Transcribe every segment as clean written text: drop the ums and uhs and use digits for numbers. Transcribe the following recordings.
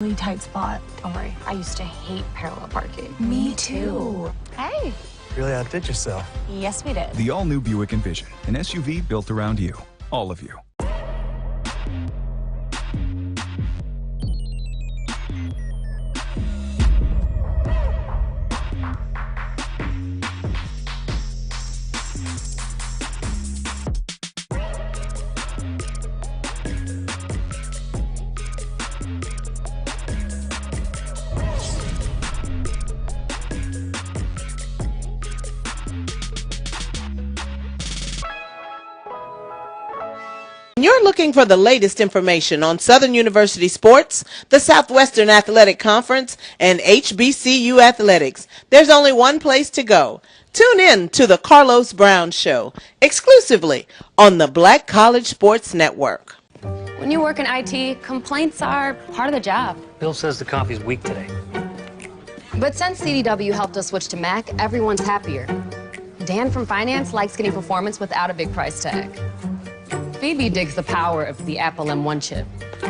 Really tight spot. Don't worry, I used to hate parallel parking. Me too. Hey. Really outdid yourself. Yes, we did. The all-new Buick Envision, an SUV built around you. All of you. You're looking for the latest information on Southern University sports, the Southwestern Athletic Conference, and HBCU athletics. There's only one place to go. Tune in to the Carlos Brown Show, exclusively on the Black College Sports Network. When you work in IT, complaints are part of the job. Bill says the coffee's weak today. But since CDW helped us switch to Mac, everyone's happier. Dan from finance likes getting performance without a big price tag. Phoebe digs the power of the Apple M1 chip.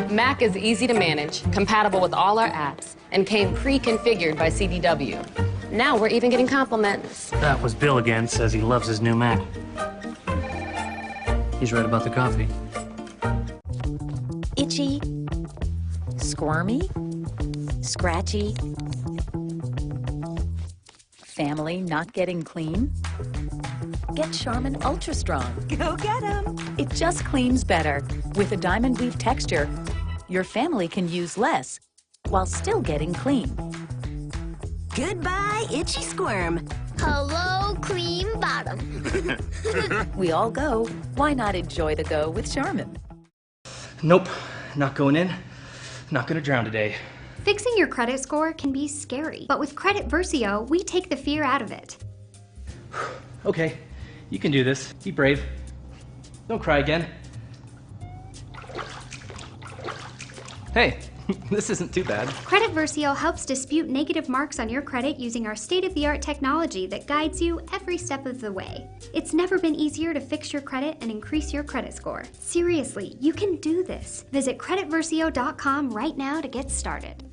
Mac is easy to manage, compatible with all our apps, and came pre-configured by CDW. Now we're even getting compliments. That was Bill again, says he loves his new Mac. He's right about the coffee. Itchy, squirmy, scratchy, family not getting clean? Get Charmin Ultra Strong. Go get 'em! It just cleans better. With a diamond weave texture, your family can use less while still getting clean. Goodbye, itchy squirm. Hello, cream bottom. We all go. Why not enjoy the go with Charmin? Nope, not going in. Not gonna drown today. Fixing your credit score can be scary, but with Credit Versio, we take the fear out of it. Okay, you can do this. Be brave. Don't cry again. Hey, this isn't too bad. Credit Versio helps dispute negative marks on your credit using our state-of-the-art technology that guides you every step of the way. It's never been easier to fix your credit and increase your credit score. Seriously, you can do this. Visit creditversio.com right now to get started.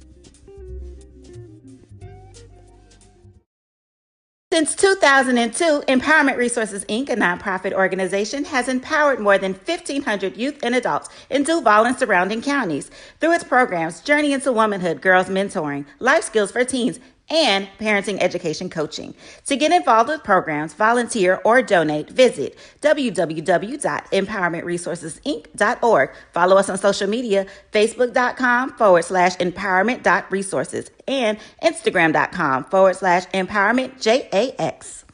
Since 2002, Empowerment Resources, Inc., a nonprofit organization, has empowered more than 1,500 youth and adults in Duval and surrounding counties through its programs Journey into Womanhood, Girls Mentoring, Life Skills for Teens, and Parenting Education Coaching. To get involved with programs, volunteer, or donate, visit www.empowermentresourcesinc.org. Follow us on social media, facebook.com/empowerment.resources and instagram.com/empowermentjax.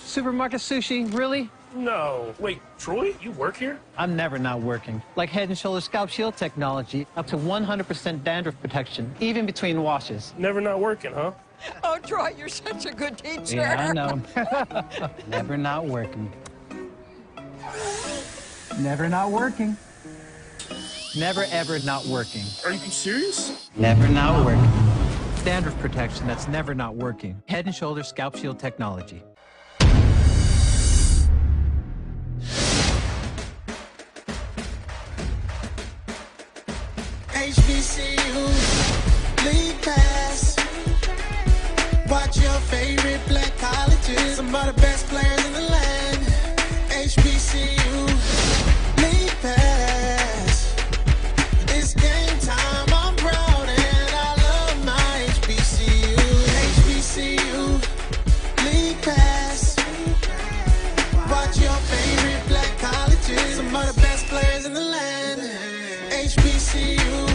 Supermarket sushi, really? No. Wait, Troy, you work here? I'm never not working. Like Head & Shoulders Scalp Shield technology, up to 100% dandruff protection, even between washes. Never not working, huh? Oh, Troy, you're such a good teacher. Yeah, I know. Never not working. Never not working. Never ever not working. Are you serious? Never not working. Dandruff protection that's never not working. Head & Shoulders Scalp Shield technology. HBCU, League Pass. Watch your favorite black colleges. Some of the best players in the land. HBCU, League Pass. It's game time, I'm proud and I love my HBCU. HBCU, League Pass. Watch your favorite black colleges. Some of the best players in the land. HBCU.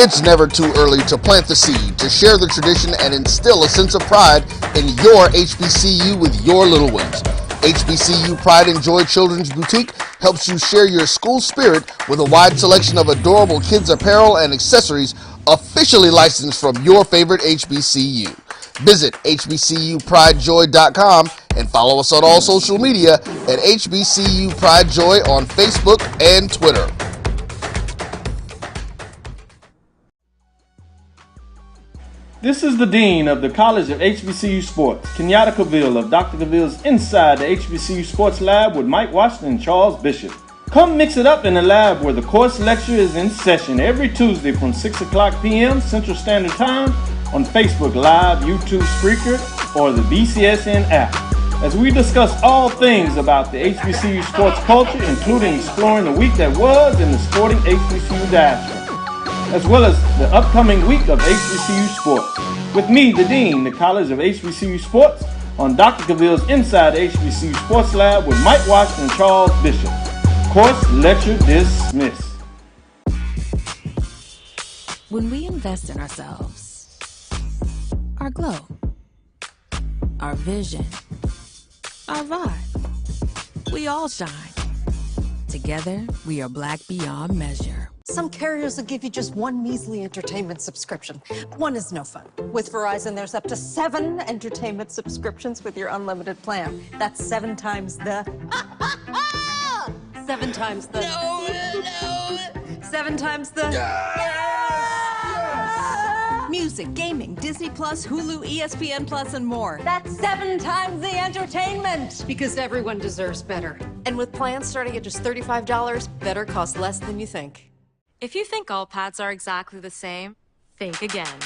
It's never too early to plant the seed, to share the tradition, and instill a sense of pride in your HBCU with your little ones. HBCU Pride and Joy Children's Boutique helps you share your school spirit with a wide selection of adorable kids apparel and accessories officially licensed from your favorite HBCU. Visit hbcupridejoy.com and follow us on all social media at HBCU Pride Joy on Facebook and Twitter. This is the Dean of the College of HBCU Sports, Kenyatta Cavill of Dr. Cavill's Inside the HBCU Sports Lab with Mike Washington and Charles Bishop. Come mix it up in the lab where the course lecture is in session every Tuesday from 6 o'clock p.m. Central Standard Time on Facebook Live, YouTube Spreaker, or the BCSN app, as we discuss all things about the HBCU sports culture, including exploring the week that was in the sporting HBCU diaspora, as well as the upcoming week of HBCU sports. With me, the Dean, the College of HBCU Sports, on Dr. Cavill's Inside the HBCU Sports Lab with Mike Washington and Charles Bishop. Course lecture dismissed. When we invest in ourselves, our glow, our vision, our vibe, we all shine. Together, we are black beyond measure. Some carriers will give you just one measly entertainment subscription. One is no fun. With Verizon, there's up to 7 entertainment subscriptions with your unlimited plan. That's 7 times the... 7 times the... No! 7 times the... Music, gaming, Disney+, Hulu, ESPN+, and more. That's 7 times the entertainment! Because everyone deserves better. And with plans starting at just $35, better costs less than you think. If you think all pads are exactly the same, think again.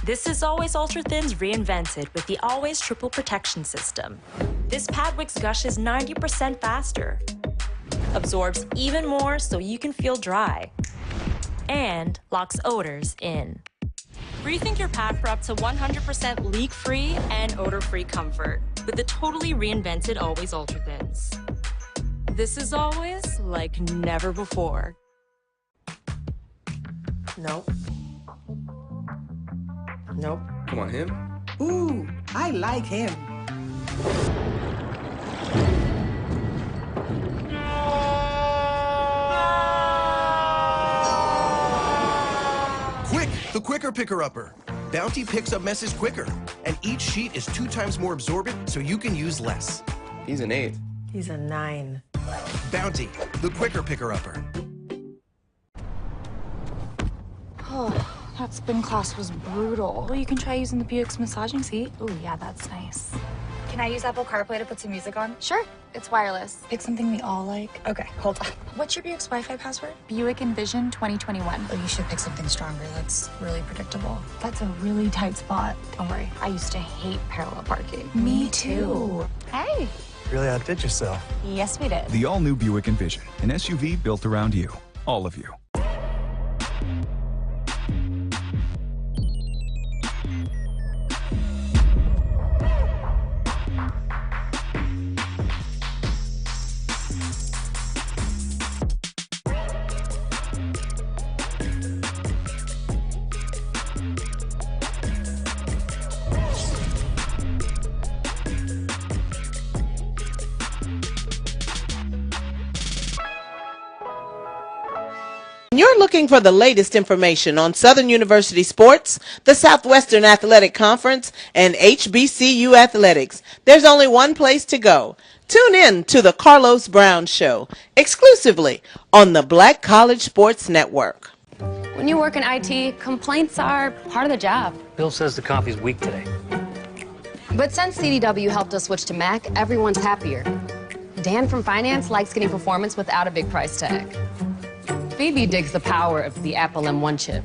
This is Always Ultra Thins reinvented with the Always Triple Protection System. This pad wicks gushes 90% faster, absorbs even more so you can feel dry, and locks odors in. Rethink your pad for up to 100% leak-free and odor-free comfort with the totally reinvented Always Ultra Thins. This is always like never before. Nope. Nope. Come on, him? Ooh, I like him. Quick, the quicker picker-upper. Bounty picks up messes quicker, and each sheet is 2 times more absorbent, so you can use less. He's an 8. He's a 9. Bounty, the quicker picker-upper. Oh, that spin class was brutal. Well, you can try using the Buick's massaging seat. Oh, yeah, that's nice. Can I use Apple CarPlay to put some music on? Sure. It's wireless. Pick something we all like. Okay, hold on. What's your Buick's Wi-Fi password? Buick Envision 2021. Oh, you should pick something stronger. That's really predictable. That's a really tight spot. Don't worry. I used to hate parallel parking. Me too. Hey. Really outdid yourself. Yes, we did. The all-new Buick Envision, an SUV built around you, all of you. You're looking for the latest information on Southern University sports, the Southwestern Athletic Conference, and HBCU athletics. There's only one place to go. Tune in to the Carlos Brown Show, exclusively on the Black College Sports Network. When you work in IT, complaints are part of the job. Bill says the coffee's weak today. But since CDW helped us switch to Mac, everyone's happier. Dan from finance likes getting performance without a big price tag. Phoebe digs the power of the Apple M1 chip.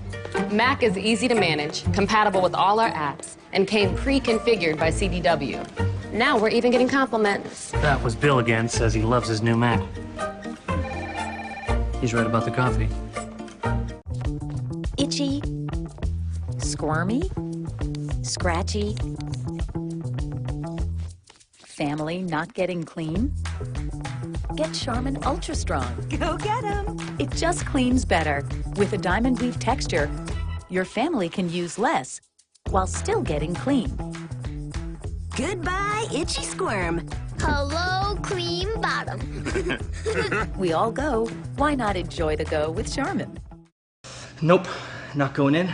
Mac is easy to manage, compatible with all our apps, and came pre-configured by CDW. Now we're even getting compliments. That was Bill again, says he loves his new Mac. He's right about the coffee. Itchy, squirmy, scratchy, family not getting clean? Get Charmin Ultra Strong. Go get 'em. It just cleans better. With a diamond weave texture, your family can use less while still getting clean. Goodbye, itchy squirm. Hello, cream bottom. We all go. Why not enjoy the go with Charmin? Nope, not going in.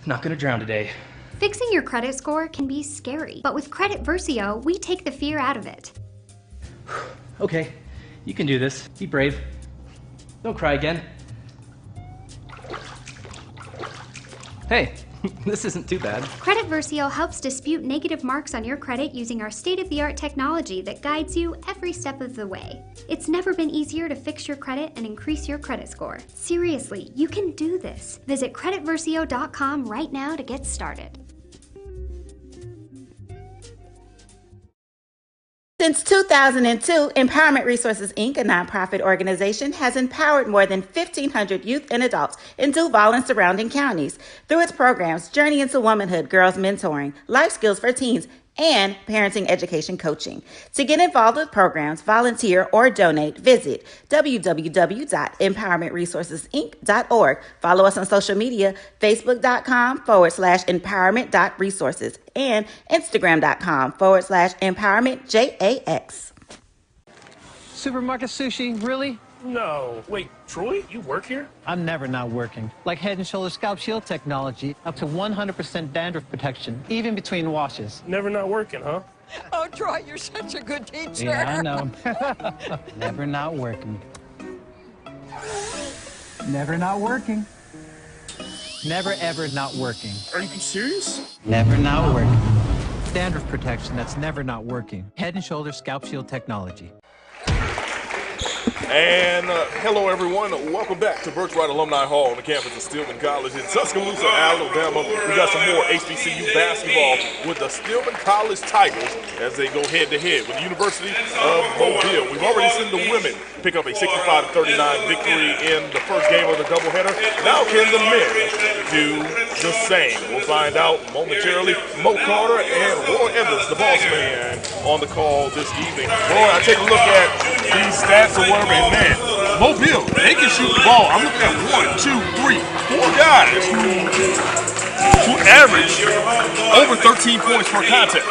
Not gonna drown today. Fixing your credit score can be scary, but with Credit Versio, we take the fear out of it. Okay, you can do this. Be brave. Don't cry again. Hey, This isn't too bad. Credit Versio helps dispute negative marks on your credit using our state-of-the-art technology that guides you every step of the way. It's never been easier to fix your credit and increase your credit score. Seriously, you can do this. Visit creditversio.com right now to get started. Since 2002, Empowerment Resources, Inc., a nonprofit organization, has empowered more than 1,500 youth and adults in Duval and surrounding counties through its programs Journey into Womanhood, Girls Mentoring, Life Skills for Teens, and Parenting Education Coaching. To get involved with programs, volunteer, or donate, visit www.empowermentresourcesinc.org. Follow us on social media, facebook.com/empowerment.resources and instagram.com/empowermentjax. Supermarket sushi, really? No. Wait, Troy, you work here? I'm never not working. Like Head & Shoulders Scalp Shield technology, up to 100% dandruff protection, even between washes. Never not working, huh? Oh, Troy, you're such a good teacher. Yeah, I know. Never not working. Never not working. Never ever not working. Are you serious? Never not working. Dandruff protection that's never not working. Head & Shoulders Scalp Shield technology. And hello, everyone. Welcome back to Birthright Alumni Hall on the campus of Stillman College in Tuscaloosa, Alabama. We got some more HBCU basketball with the Stillman College Tigers as they go head-to-head with the University of Mobile. We've already seen the women pick up a 65-39 victory in the first game of the doubleheader. Now can the men do the same? We'll find out momentarily. Mo Carter and Roy Evans, the boss man, on the call this evening. Roy, I take a look at these stats or whatever. And man, Mobile, they can shoot the ball. I'm looking at 1, 2, 3, 4 guys who average over 13 points per contest.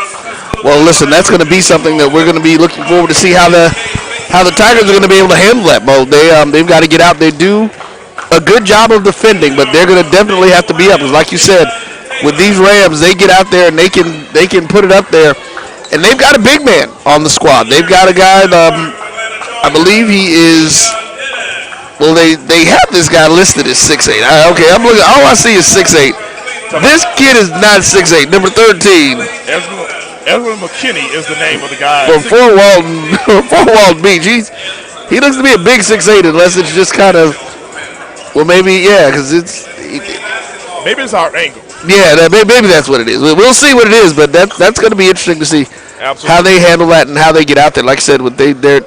Well, listen, that's going to be something that we're going to be looking forward to see how the Tigers are going to be able to handle that, Mo. They've got to get out there, do a good job of defending, but they're going to definitely have to be up. Like you said, with these Rams, they get out there and they can put it up there, and they've got a big man on the squad. They've got a guy. I believe he is. Well, they have this guy listed as 6'8". Okay, I'm looking. All I see is 6'8". This kid is not 6'8". Number 13. Edwin McKinney is the name of the guy. From Fort Walton Beach. He looks to be a big 6'8", unless it's just kind of. Well, maybe because maybe it's our angle. Yeah, maybe that's what it is. We'll see what it is, but that's going to be interesting to see. Absolutely. How they handle that and how they get out there. Like I said, they're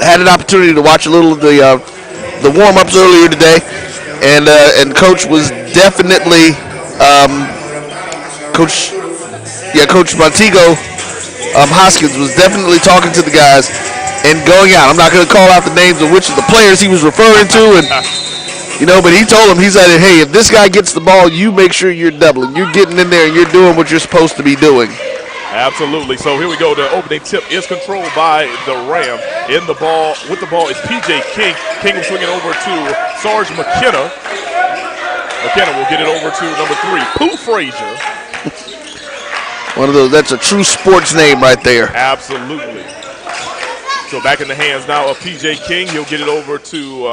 had an opportunity to watch a little of the warm-ups earlier today, and Coach was definitely Coach Montego Hoskins was definitely talking to the guys and going out. I'm not going to call out the names of which of the players he was referring to, and but he told him, he said, hey, if this guy gets the ball, you make sure you're doubling, you're getting in there, and you're doing what you're supposed to be doing. Absolutely. So here we go. The opening tip is controlled by the Rams. With the ball is P.J. King. King will swing it over to Sarge McKenna. McKenna will get it over to number 3, Pooh Frazier. One of those. That's a true sports name right there. Absolutely. So back in the hands now of P.J. King. He'll get it over to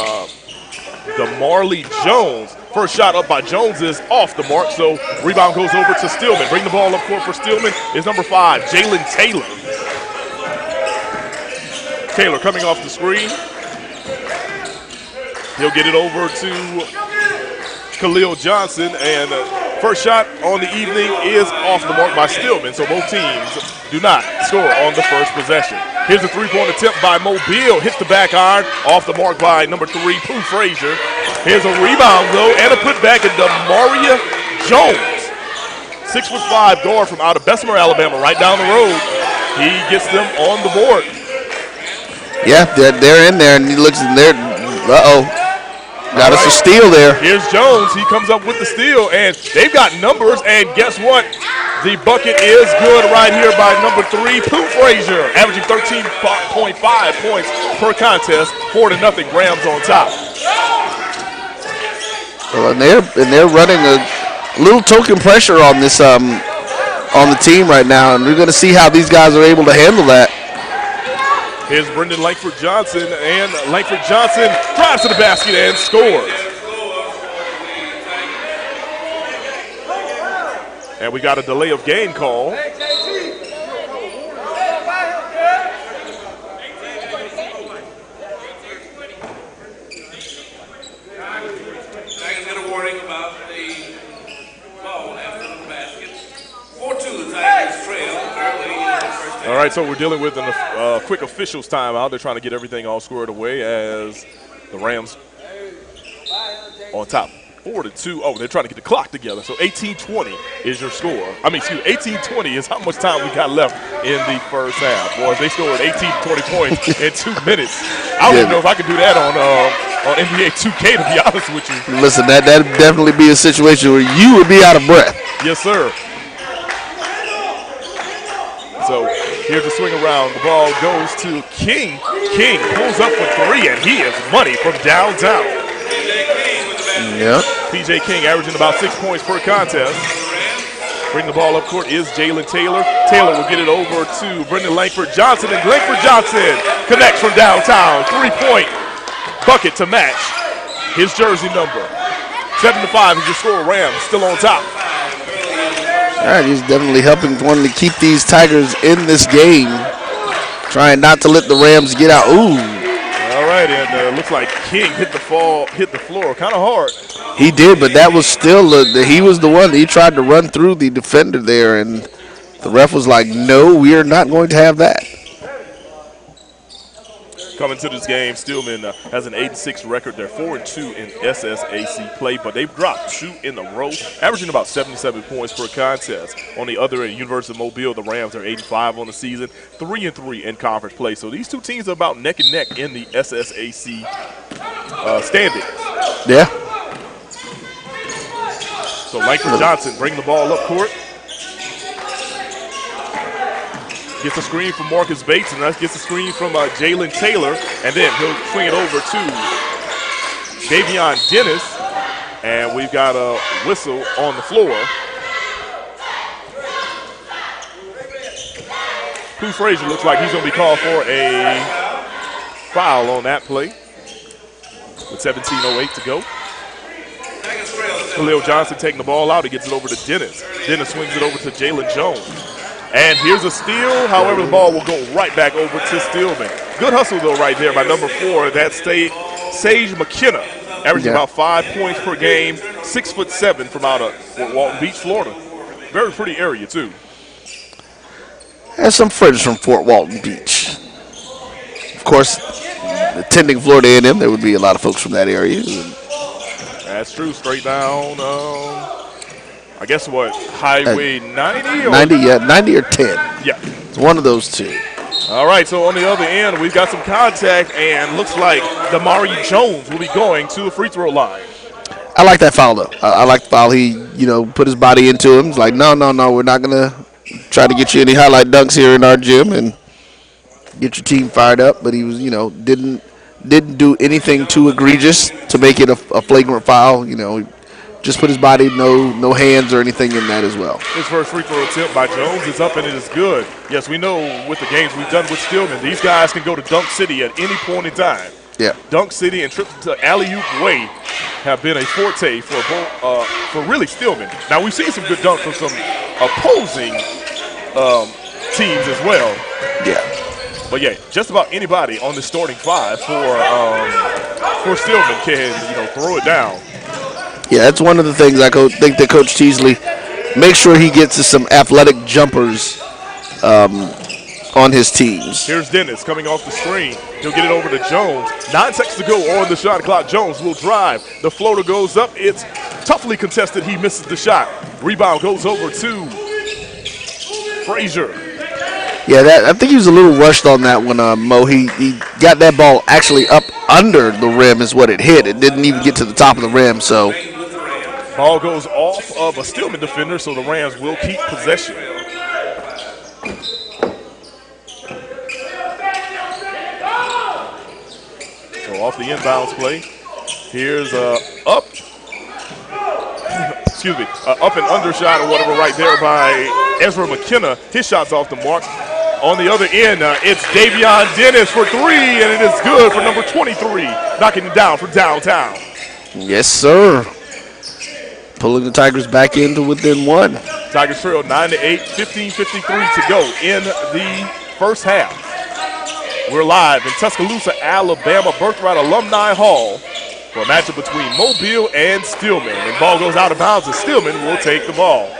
DeMarley Jones. First shot up by Jones is off the mark, so rebound goes over to Stillman. Bring the ball up court for Stillman is number 5, Jalen Taylor. Taylor coming off the screen. He'll get it over to Khalil Johnson, and first shot on the evening is off the mark by Stillman, so both teams do not score on the first possession. Here's a three-point attempt by Mobile. Hits the back iron. Off the mark by number 3, Pooh Frazier. Here's a rebound, though, and a putback at DeMaria Jones. 6'5" guard from out of Bessemer, Alabama, right down the road. He gets them on the board. Yeah, they're in there, and he looks in there. Uh-oh. Got us a steal there. Here's Jones. He comes up with the steal, and they've got numbers, and guess what? The bucket is good right here by number 3, Pooh Frazier, averaging 13.5 points per contest, 4-0, Rams on top. Well, and they're running a little token pressure on this on the team right now, and we're going to see how these guys are able to handle that. Here's Brendan Langford Johnson, and Langford Johnson drives to the basket and scores. And we got a delay of game call. All right, so we're dealing with a quick officials timeout. They're trying to get everything all squared away as the Rams on top, 4-2. Oh, they're trying to get the clock together. So 18-20 is your score. 18-20 is how much time we got left in the first half. Boys, they scored 18-20 points in 2 minutes. I don't even know if I could do that on NBA 2K, to be honest with you. Listen, that'd definitely be a situation where you would be out of breath. Yes, sir. So here's the swing around. The ball goes to King. King pulls up for 3, and he is money from downtown. Yeah. PJ King averaging about 6 points per contest. Bring the ball up court is Jalen Taylor. Taylor will get it over to Brendan Langford Johnson, and Langford Johnson connects from downtown. 3-point bucket to match his jersey number. 7-5 is your score. Rams still on top. All right, he's definitely helping, wanting to keep these Tigers in this game, trying not to let the Rams get out. Ooh. All right, and looks like King hit the floor kind of hard. He did, but that was still, he was the one. He tried to run through the defender there, and the ref was like, no, we are not going to have that. Coming to this game, Stillman has an 8-6 record. They're 4-2 in SSAC play, but they've dropped 2 in a row, averaging about 77 points per contest. On the other end, University of Mobile, the Rams are 85 on the season, 3-3 in conference play. So these two teams are about neck and neck in the SSAC standings. Yeah. So Langford Johnson bringing the ball up court. Gets a screen from Marcus Bates, and that gets a screen from Jalen Taylor, and then he'll swing it over to Davion Dennis, and we've got a whistle on the floor. Pooh Frazier looks like he's going to be called for a foul on that play with 17:08 to go. Khalil Johnson taking the ball out. He gets it over to Dennis. Dennis swings it over to Jalen Jones. And here's a steal. However, the ball will go right back over to Stillman. Good hustle, though, right there by number 4. That's Sage McKenna, averaging about 5 points per game, 6'7" from out of Fort Walton Beach, Florida. Very pretty area, too. Has some friends from Fort Walton Beach. Of course, attending Florida A&M, there would be a lot of folks from that area. That's true. Straight down. I guess what, Highway 90? 90, yeah, 90 or 10. Yeah. It's one of those two. All right, so on the other end, we've got some contact, and looks like Damari Jones will be going to the free throw line. I like that foul, though. I like the foul. He, put his body into him. He's like, no, we're not going to try to get you any highlight dunks here in our gym and get your team fired up. But he was, didn't do anything too egregious to make it a flagrant foul, Just put his body, no hands or anything in that as well. His first free throw attempt by Jones is up, and it is good. Yes, we know with the games we've done with Stillman, these guys can go to Dunk City at any point in time. Yeah. Dunk City and trips to alley-oop way have been a forte for really Stillman. Now, we've seen some good dunks from some opposing teams as well. Yeah. But, yeah, just about anybody on the starting 5 for Stillman can, throw it down. Yeah, that's one of the things I think that Coach Teasley makes sure he gets to some athletic jumpers on his teams. Here's Dennis coming off the screen. He'll get it over to Jones. 9 seconds to go on the shot clock. Jones will drive. The floater goes up. It's toughly contested. He misses the shot. Rebound goes over to Frazier. Yeah, I think he was a little rushed on that one, Mo. He got that ball actually up under the rim is what it hit. It didn't even get to the top of the rim, so. Ball goes off of a Stillman defender, so the Rams will keep possession. So off the inbounds play. Here's up. Excuse me, up and under shot or whatever right there by Ezra McKenna. His shot's off the mark. On the other end, it's Davion Dennis for 3, and it is good for number 23, knocking it down for downtown. Yes, sir. Pulling the Tigers back into within 1. Tigers trail 9-8, 15:53 to go in the first half. We're live in Tuscaloosa, Alabama, Birthright Alumni Hall for a matchup between Mobile and Stillman. And ball goes out of bounds, and Stillman will take the ball.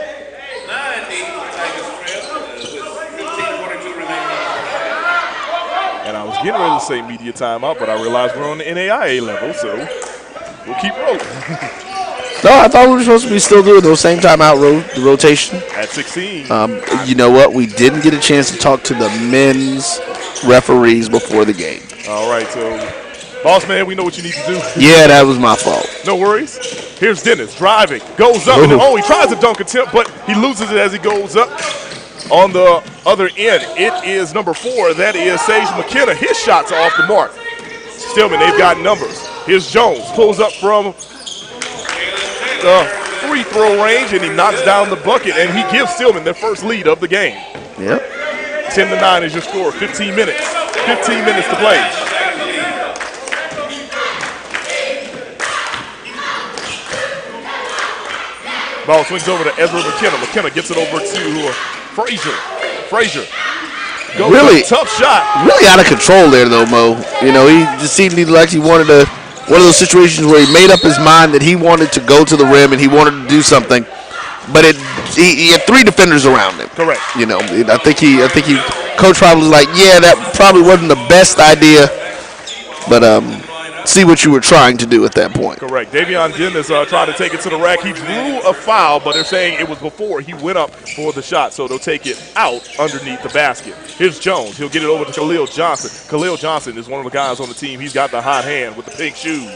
And I was getting ready to say media timeout, but I realized we're on the NAIA level, so we'll keep rolling. No, I thought we were supposed to be still doing those same timeout rotation. At 16. You know what? We didn't get a chance to talk to the men's referees before the game. All right, so, boss man, we know what you need to do. Yeah, that was my fault. No worries. Here's Dennis driving, goes up, and he tries a dunk attempt, but he loses it as he goes up. On the other end, it is number 4. That is Sage McKenna. His shots are off the mark. Stillman, they've got numbers. Here's Jones, pulls up from the free throw range, and he knocks down the bucket, and he gives Stillman their first lead of the game. Yep. 10-9 is your score. 15 minutes. 15 minutes to play. Ball swings over to Ezra McKenna. McKenna gets it over to Frazier. Frazier goes really tough shot. Really out of control there, though, Mo. You know, he just seemed like he wanted to. One of those situations where he made up his mind that he wanted to go to the rim and he wanted to do something, but he had 3 defenders around him. Correct. You know, I think coach probably was like, yeah, that probably wasn't the best idea, but see what you were trying to do at that point. Correct. Davion Dennis tried to take it to the rack. He drew a foul, but they're saying it was before he went up for the shot, so they'll take it out underneath the basket. Here's Jones. He'll get it over to Khalil Johnson. Khalil Johnson is one of the guys on the team. He's got the hot hand with the pink shoes.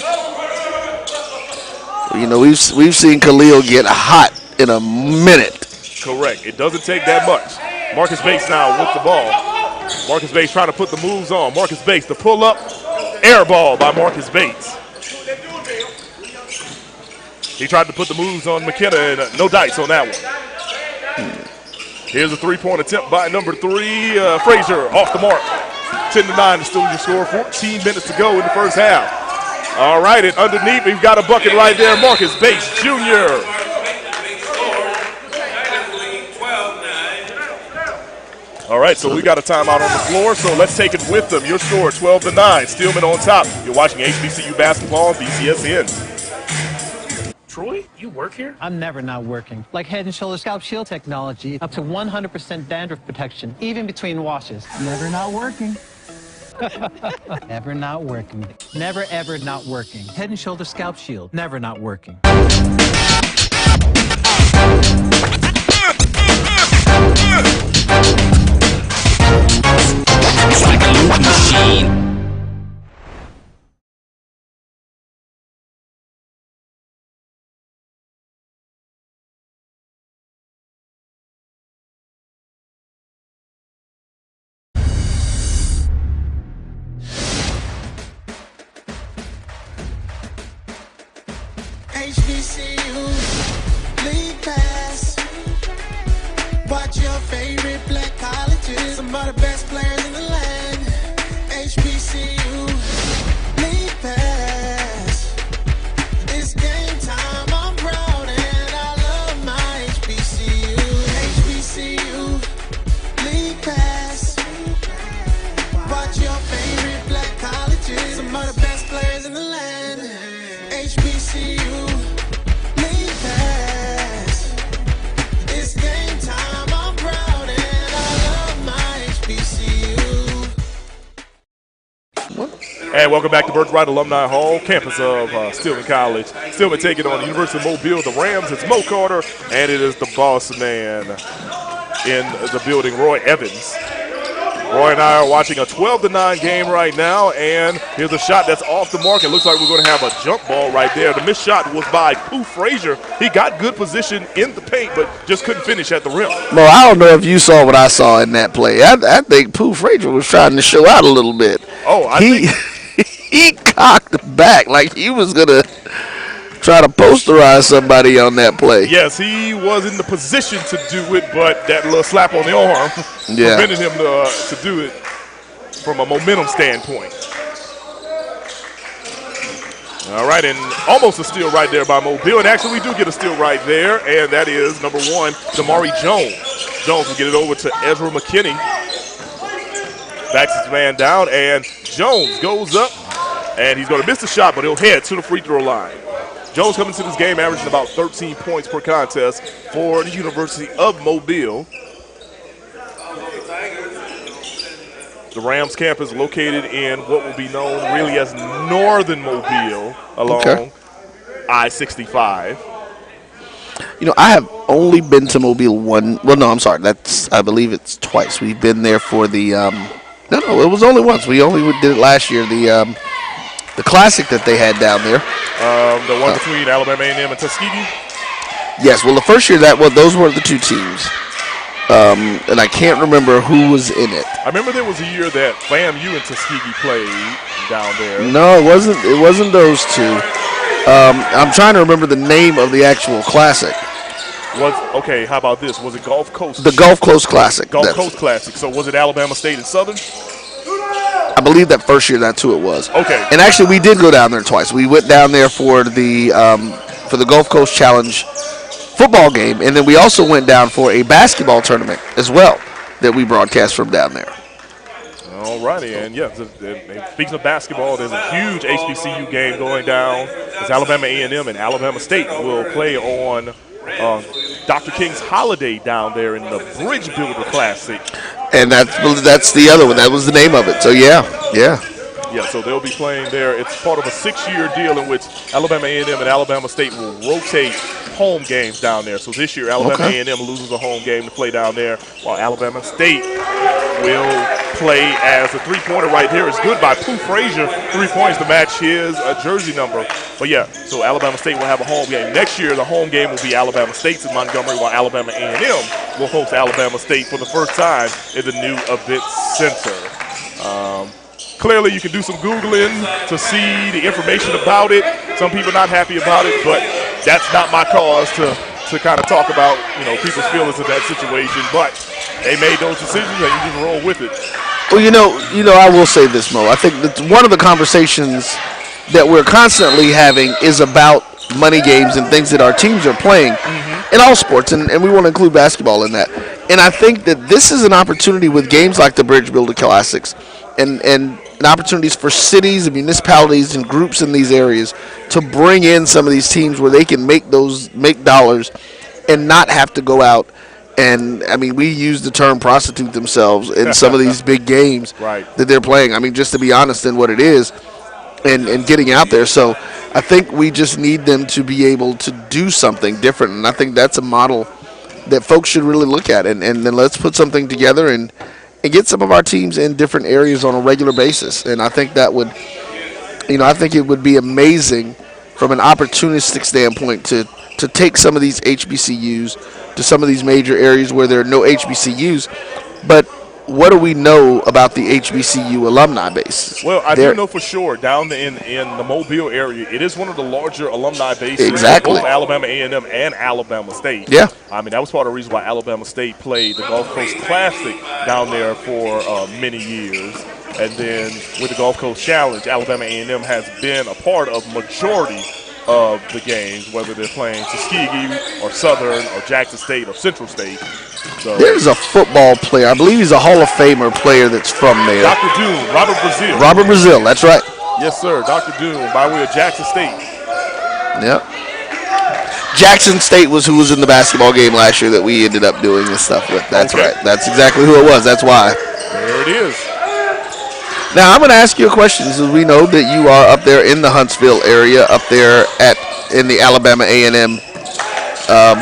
You know, we've seen Khalil get hot in a minute. Correct. It doesn't take that much. Marcus Bates now with the ball. Marcus Bates trying to put the moves on. Marcus Bates, the pull-up. Air ball by Marcus Bates. He tried to put the moves on McKenna, and no dice on that one. Here's a three-point attempt by number 3, Frazier, off the mark. 10-9 is still your score. 14 minutes to go in the first half. All right, and underneath, we've got a bucket right there. Marcus Bates, Jr. All right, so we got a timeout on the floor, so let's take it with them. Your score, 12-9. Stillman on top. You're watching HBCU basketball on BCSN. Troy, you work here? I'm never not working. Like Head & Shoulders Scalp Shield technology, up to 100% dandruff protection, even between washes. Never not working. Never not working. Never ever not working. Head & Shoulders Scalp Shield, never not working. It's like a loop machine. HBCU League Pass. Watch your favorite black colleges. Some of the best players in the land. HBCU League Pass. It's game time. I'm proud and I love my HBCU. HBCU League Pass. Watch your favorite black colleges. Some of the best players in the land. HBCU League Pass. It's game time. I'm proud and I love my HBCU. And welcome back to Birthright Alumni Hall, campus of Stillman College. Stillman taking on the University of Mobile, the Rams. It's Mo Carter, and it is the boss man in the building, Roy Evans. Roy and I are watching a 12-9 game right now, and here's a shot that's off the mark. It looks like we're going to have a jump ball right there. The missed shot was by Pooh Frazier. He got good position in the paint, but just couldn't finish at the rim. Well, I don't know if you saw what I saw in that play. I think Pooh Frazier was trying to show out a little bit. Oh, he cocked back like he was going to try to posterize somebody on that play. Yes, he was in the position to do it, but that little slap on the arm prevented him to do it from a momentum standpoint. All right, and almost a steal right there by Mobile. And actually, we do get a steal right there, and that is number 1, Damari Jones. Jones will get it over to Ezra McKinney. Backs his man down, and Jones goes up, and he's going to miss the shot, but he'll head to the free throw line. Jones coming to this game averaging about 13 points per contest for the University of Mobile. The Rams camp is located in what will be known really as northern Mobile along I-65. You know, I have only been to Mobile one. Well, no, I'm sorry. I believe it's twice. We've been there for the. No, it was only once. We only did it last year. The classic that they had down there. The one between Alabama A&M and Tuskegee. Yes. Well, the first year those were the two teams. And I can't remember who was in it. I remember there was a year that FAMU and Tuskegee played down there. No, it wasn't. It wasn't those two. I'm trying to remember the name of the actual classic. Okay, how about this? Was it Gulf Coast? The Gulf Coast Classic. Gulf Coast Classic. So was it Alabama State and Southern? I believe that first year that's who it was. Okay. And actually, we did go down there twice. We went down there for the Gulf Coast Challenge football game, and then we also went down for a basketball tournament as well that we broadcast from down there. All righty, and yeah, speaking of basketball, there's a huge HBCU game going down. It's Alabama A&M and Alabama State will play on Dr. King's Holiday down there in the Bridge Builder Classic. And that's the other one. That was the name of it. So, yeah. Yeah, so they'll be playing there. It's part of a 6-year deal in which Alabama A&M and Alabama State will rotate home games down there. So this year, Alabama A&M loses a home game to play down there, while Alabama State will play as a three-pointer right here. It's good by Pooh Frazier, 3 points to match his jersey number. But yeah, so Alabama State will have a home game. Next year, the home game will be Alabama State's in Montgomery, while Alabama A&M will host Alabama State for the first time in the new event center. Clearly, you can do some Googling to see the information about it. Some people are not happy about it, but that's not my cause to kind of talk about, people's feelings in that situation. But they made those decisions, and you just roll with it. Well, I will say this, Mo. I think that one of the conversations that we're constantly having is about money games and things that our teams are playing in all sports, and we want to include basketball in that. And I think that this is an opportunity with games like the Bridge Builder Classics and opportunities for cities and municipalities and groups in these areas to bring in some of these teams where they can make dollars and not have to go out and, we use the term prostitute themselves in some of these big games that they're playing. Just to be honest in what it is and getting out there. So I think we just need them to be able to do something different, and I think that's a model that folks should really look at, and then let's put something together and get some of our teams in different areas on a regular basis. And I think that would, I think it would be amazing from an opportunistic standpoint to take some of these HBCUs to some of these major areas where there are no HBCUs. But what do we know about the HBCU alumni base? Well, I do know for sure down in the Mobile area, it is one of the larger alumni bases. Exactly. Both Alabama A&M and Alabama State. Yeah. That was part of the reason why Alabama State played the Gulf Coast Classic down there for many years. And then with the Gulf Coast Challenge, Alabama A&M has been a part of majority of the games, whether they're playing Tuskegee or Southern or Jackson State or Central State. So there's a football player, I believe he's a Hall of Famer player that's from there. Dr. Doom, Robert Brazile. Robert Brazile, that's right. Yes, sir, Dr. Doom, by way of Jackson State. Yep. Jackson State was who was in the basketball game last year that we ended up doing this stuff with. That's right. That's exactly who it was. That's why. There it is. Now, I'm going to ask you a question. So we know that you are up there in the Huntsville area, up there in the Alabama A&M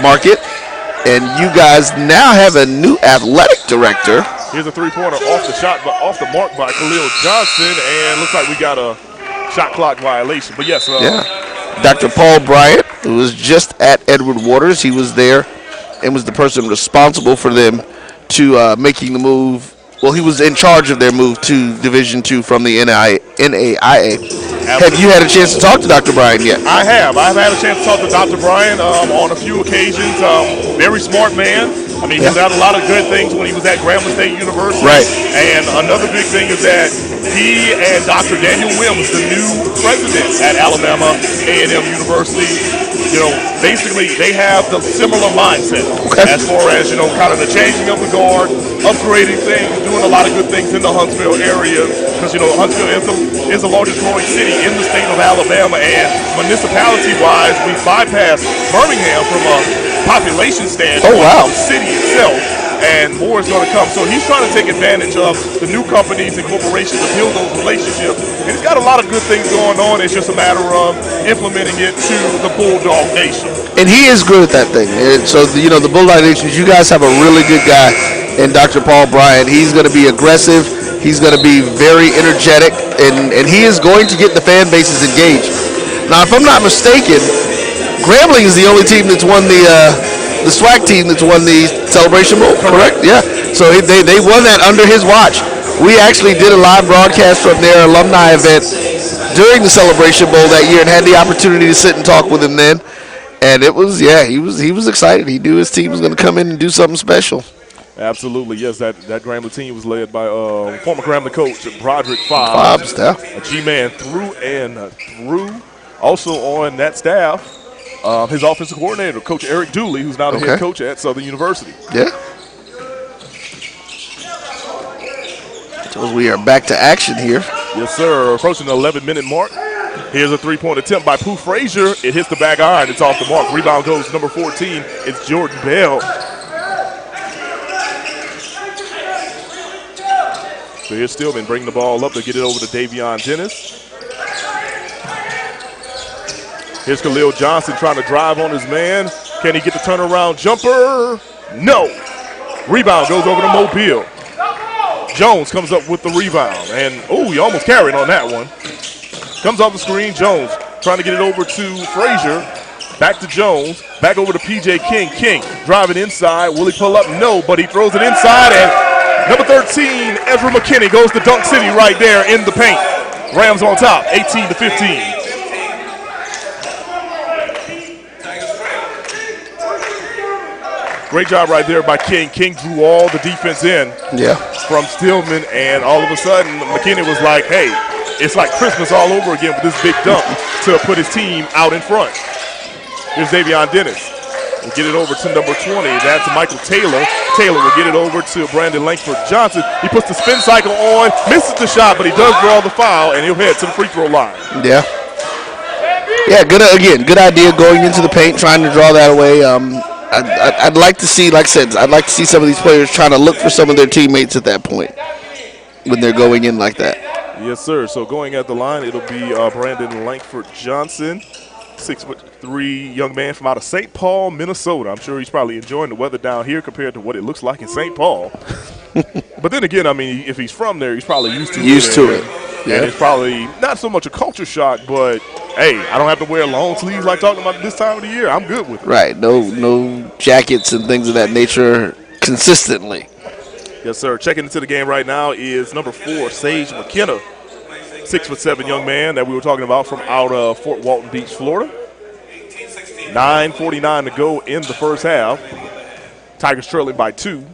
market. And you guys now have a new athletic director. Here's a three-pointer off the mark by Khalil Johnson, and looks like we got a shot clock violation. But yes, Dr. Paul Bryant, who was just at Edward Waters, he was there and was the person responsible for them to making the move. Well, he was in charge of their move to Division II from the NAIA. Have you had a chance to talk to Dr. Bryant yet? I have. I've had a chance to talk to Dr. Bryant on a few occasions. Very smart man. I mean, he's done a lot of good things when he was at Grambling State University. Right. And another big thing is that he and Dr. Daniel Williams, the new president at Alabama A&M University, basically they have the similar mindset as far as, kind of the changing of the guard, upgrading things, doing a lot of good things in the Huntsville area. Because, Huntsville is the largest growing city in the state of Alabama. And municipality-wise, we bypassed Birmingham from a population standpoint. Oh, wow. The city itself. And more is going to come. So he's trying to take advantage of the new companies and corporations to build those relationships. And he's got a lot of good things going on. It's just a matter of implementing it to the Bulldog Nation. And he is good at that thing. And so, the Bulldog Nation, you guys have a really good guy in Dr. Paul Bryant. He's going to be aggressive. He's going to be very energetic. And he is going to get the fan bases engaged. Now, if I'm not mistaken, Grambling is the only team that's won the SWAC team that's won the Celebration Bowl, correct? Yeah. So they won that under his watch. We actually did a live broadcast from their alumni event during the Celebration Bowl that year and had the opportunity to sit and talk with him then. And it was, he was excited. He knew his team was going to come in and do something special. Absolutely, yes. That Grambling team was led by former Grambling coach Broderick Fobbs. A G-man through and through. Also on that staff, his offensive coordinator, Coach Eric Dooley, who's now the head coach at Southern University. Yeah. So we are back to action here. Yes, sir. Approaching the 11-minute mark. Here's a three-point attempt by Pooh Frazier. It hits the back iron. It's off the mark. Rebound goes to number 14. It's Jordan Bell. So here's Stillman bringing the ball up to get it over to Davion Dennis. Here's Khalil Johnson trying to drive on his man. Can he get the turnaround jumper? No. Rebound goes over to Mobile. Jones comes up with the rebound. And, he almost carried on that one. Comes off the screen. Jones trying to get it over to Frazier. Back to Jones. Back over to P.J. King. King driving inside. Will he pull up? No, but he throws it inside. And number 13, Ezra McKinney, goes to Dunk City right there in the paint. Rams on top, 18-15. Great job right there by King. King drew all the defense in from Stillman, and all of a sudden, McKinney was like, hey, it's like Christmas all over again with this big dunk to put his team out in front. Here's Davion Dennis. We'll get it over to number 20. That's Michael Taylor. Taylor will get it over to Brandon Langford Johnson. He puts the spin cycle on, misses the shot, but he does draw the foul, and he'll head to the free throw line. Yeah. Yeah, good idea going into the paint, trying to draw that away. I'd like to see, like I said, I'd like to see some of these players trying to look for some of their teammates at that point when they're going in like that. Yes, sir. So going at the line, it'll be Brandon Langford Johnson, 6'3" young man from out of St. Paul, Minnesota. I'm sure he's probably enjoying the weather down here compared to what it looks like in St. Paul. But then again, I mean, if he's from there, he's probably used to it. Yeah. And it's probably not so much a culture shock, but hey, I don't have to wear long sleeves like talking about this time of the year. I'm good with it. Right. No jackets and things of that nature consistently. Yes, sir. Checking into the game right now is number 4, Sage McKenna, 6'7" young man that we were talking about from out of Fort Walton Beach, Florida. 9:49 to go in the first half. Tigers trailing by 2.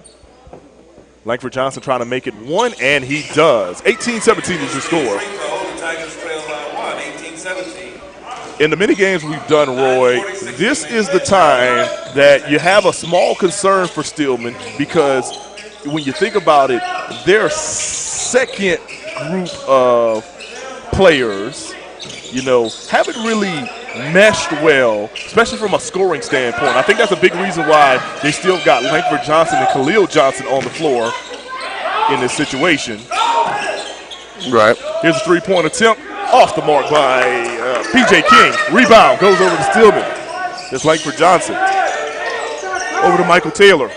Langford Johnson trying to make it 1, and he does. 18-17 is the score. In the mini games we've done, Roy, this is the time that you have a small concern for Stillman, because when you think about it, their second group of players, haven't really meshed well, especially from a scoring standpoint. I think that's a big reason why they still got Langford Johnson and Khalil Johnson on the floor in this situation. Right. Here's a three-point attempt. Off the mark by P.J. King. Rebound goes over to Stillman. There's Langford Johnson. Over to Michael Taylor.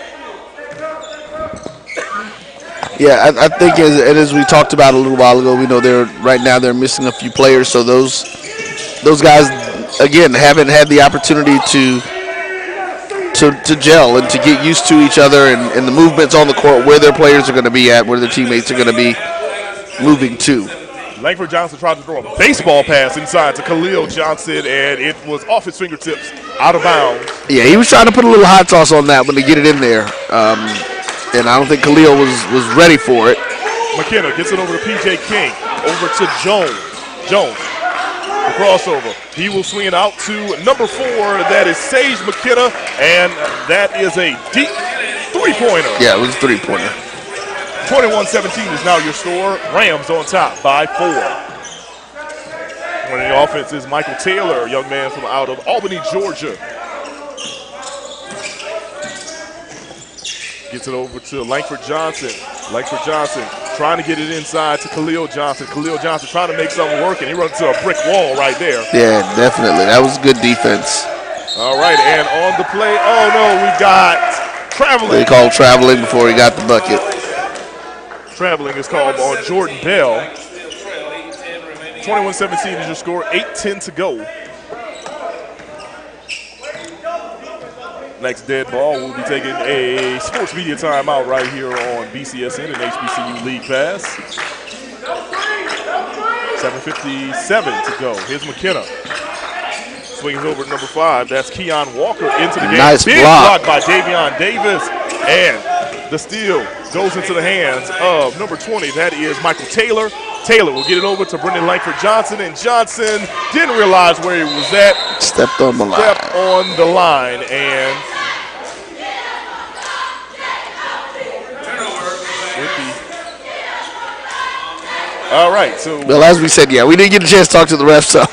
Yeah, I think as we talked about a little while ago, we know they're missing a few players, so those guys again haven't had the opportunity to gel and to get used to each other and the movements on the court, where their players are going to be at, where their teammates are going to be moving to. Langford Johnson tried to throw a baseball pass inside to Khalil Johnson, and it was off his fingertips, out of bounds. Yeah, he was trying to put a little hot sauce on that one to get it in there. And I don't think Khalil was ready for it. McKenna gets it over to P.J. King, over to Jones. The crossover. He will swing it out to number 4. That is Sage McKenna, and that is a deep three-pointer. Yeah, it was a three-pointer. 21-17 is now your score. Rams on top by 4. Running the offense is Michael Taylor, a young man from out of Albany, Georgia. Gets it over to Langford Johnson. Langford Johnson trying to get it inside to Khalil Johnson. Khalil Johnson trying to make something work, and he runs to a brick wall right there. Yeah, definitely. That was good defense. All right, and on the play, oh no, we got traveling. They called traveling before he got the bucket. Traveling is called on Jordan Bell. 21-17 is your score, 8:10 to go. Next dead ball, we'll be taking a sports media timeout right here on BCSN and HBCU League Pass. 7:57 to go. Here's McKenna. Swings over to number 5. That's Keon Walker into the game. Nice Big block by Davion Davis. And the steal goes into the hands of number 20. That is Michael Taylor. Taylor will get it over to Brendan Langford Johnson, and Johnson didn't realize where he was at. Stepped on the line. Stepped on the line, and all right, so. Well, as we said, yeah, we didn't get a chance to talk to the refs, so.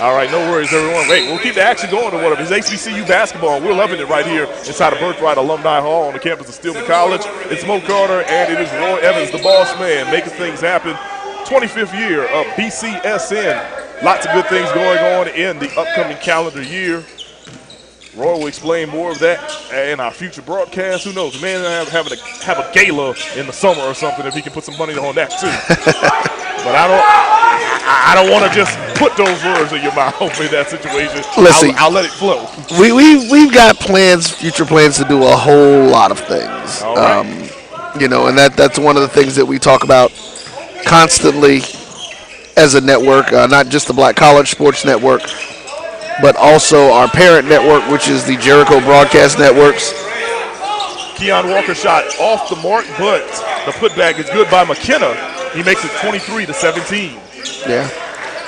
All right, no worries, everyone. Wait, we'll keep the action going to one of his HBCU basketball. We're loving it right here inside of Birthright Alumni Hall on the campus of Stillman College. It's Mo Carter, and it is Roy Evans, the boss man, making things happen. 25th year of BCSN. Lots of good things going on in the upcoming calendar year. Roy will explain more of that in our future broadcast. Who knows? The man have a gala in the summer or something if he can put some money on that too. But I don't want to just put those words in your mouth in that situation. Listen, I'll let it flow. We've got plans, future plans to do a whole lot of things. All right. You know, and that's one of the things that we talk about constantly as a network, not just the Black College Sports Network, but also our parent network, which is the Jericho Broadcast Networks. Keon Walker shot off the mark, but the putback is good by McKenna. He makes it 23-17. Yeah.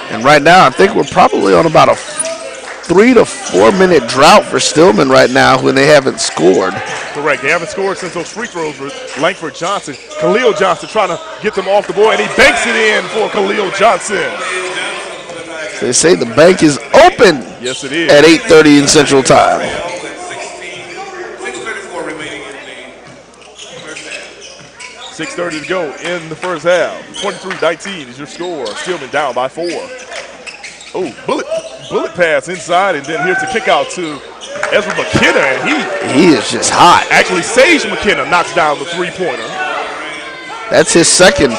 And right now, I think we're probably on about a 3 to 4 minute drought for Stillman right now when they haven't scored. Correct. They haven't scored since those free throws for Langford Johnson. Khalil Johnson trying to get them off the board, and he banks it in for Khalil Johnson. They say the bank is open. Yes, it is. At 8:30 in Central Time. 6:30 to go in the first half. 23-19 is your score. Stillman down by 4. Oh, bullet pass inside, and then here's the kick out to Ezra McKenna, and he is just hot. Actually, Sage McKenna knocks down the three-pointer. That's his second.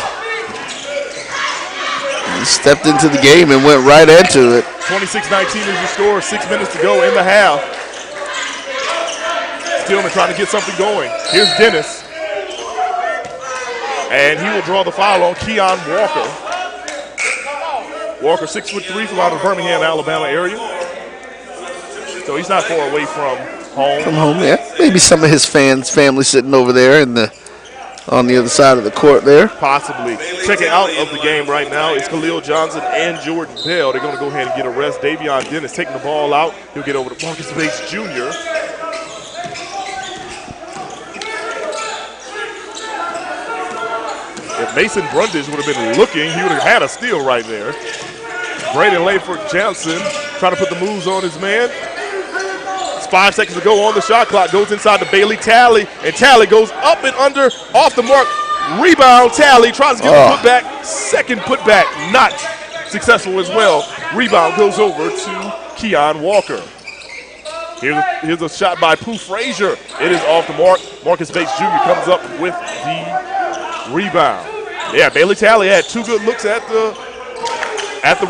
He stepped into the game and went right into it. 26-19 is your score. 6 minutes to go in the half. Stillman trying to get something going. Here's Dennis. And he will draw the foul on Keon Walker. Walker, 6'3" from out of Birmingham, Alabama area. So he's not far away from home. From home, yeah. Maybe some of his family sitting over there on the other side of the court there. Possibly. Checking out of the game right now is Khalil Johnson and Jordan Bell. They're going to go ahead and get a rest. Davion Dennis taking the ball out. He'll get over to Marcus Bates Jr. If Mason Brundage would have been looking, he would have had a steal right there. Braden Langford Johnson trying to put the moves on his man. It's 5 seconds to go on the shot clock. Goes inside to Bailey Talley, and Talley goes up and under, off the mark. Rebound, Talley tries to get the putback. Second putback, not successful as well. Rebound goes over to Keon Walker. Here's a shot by Pooh Frazier. It is off the mark. Marcus Bates Jr. comes up with the rebound. Yeah, Bailey Talley had 2 good looks at the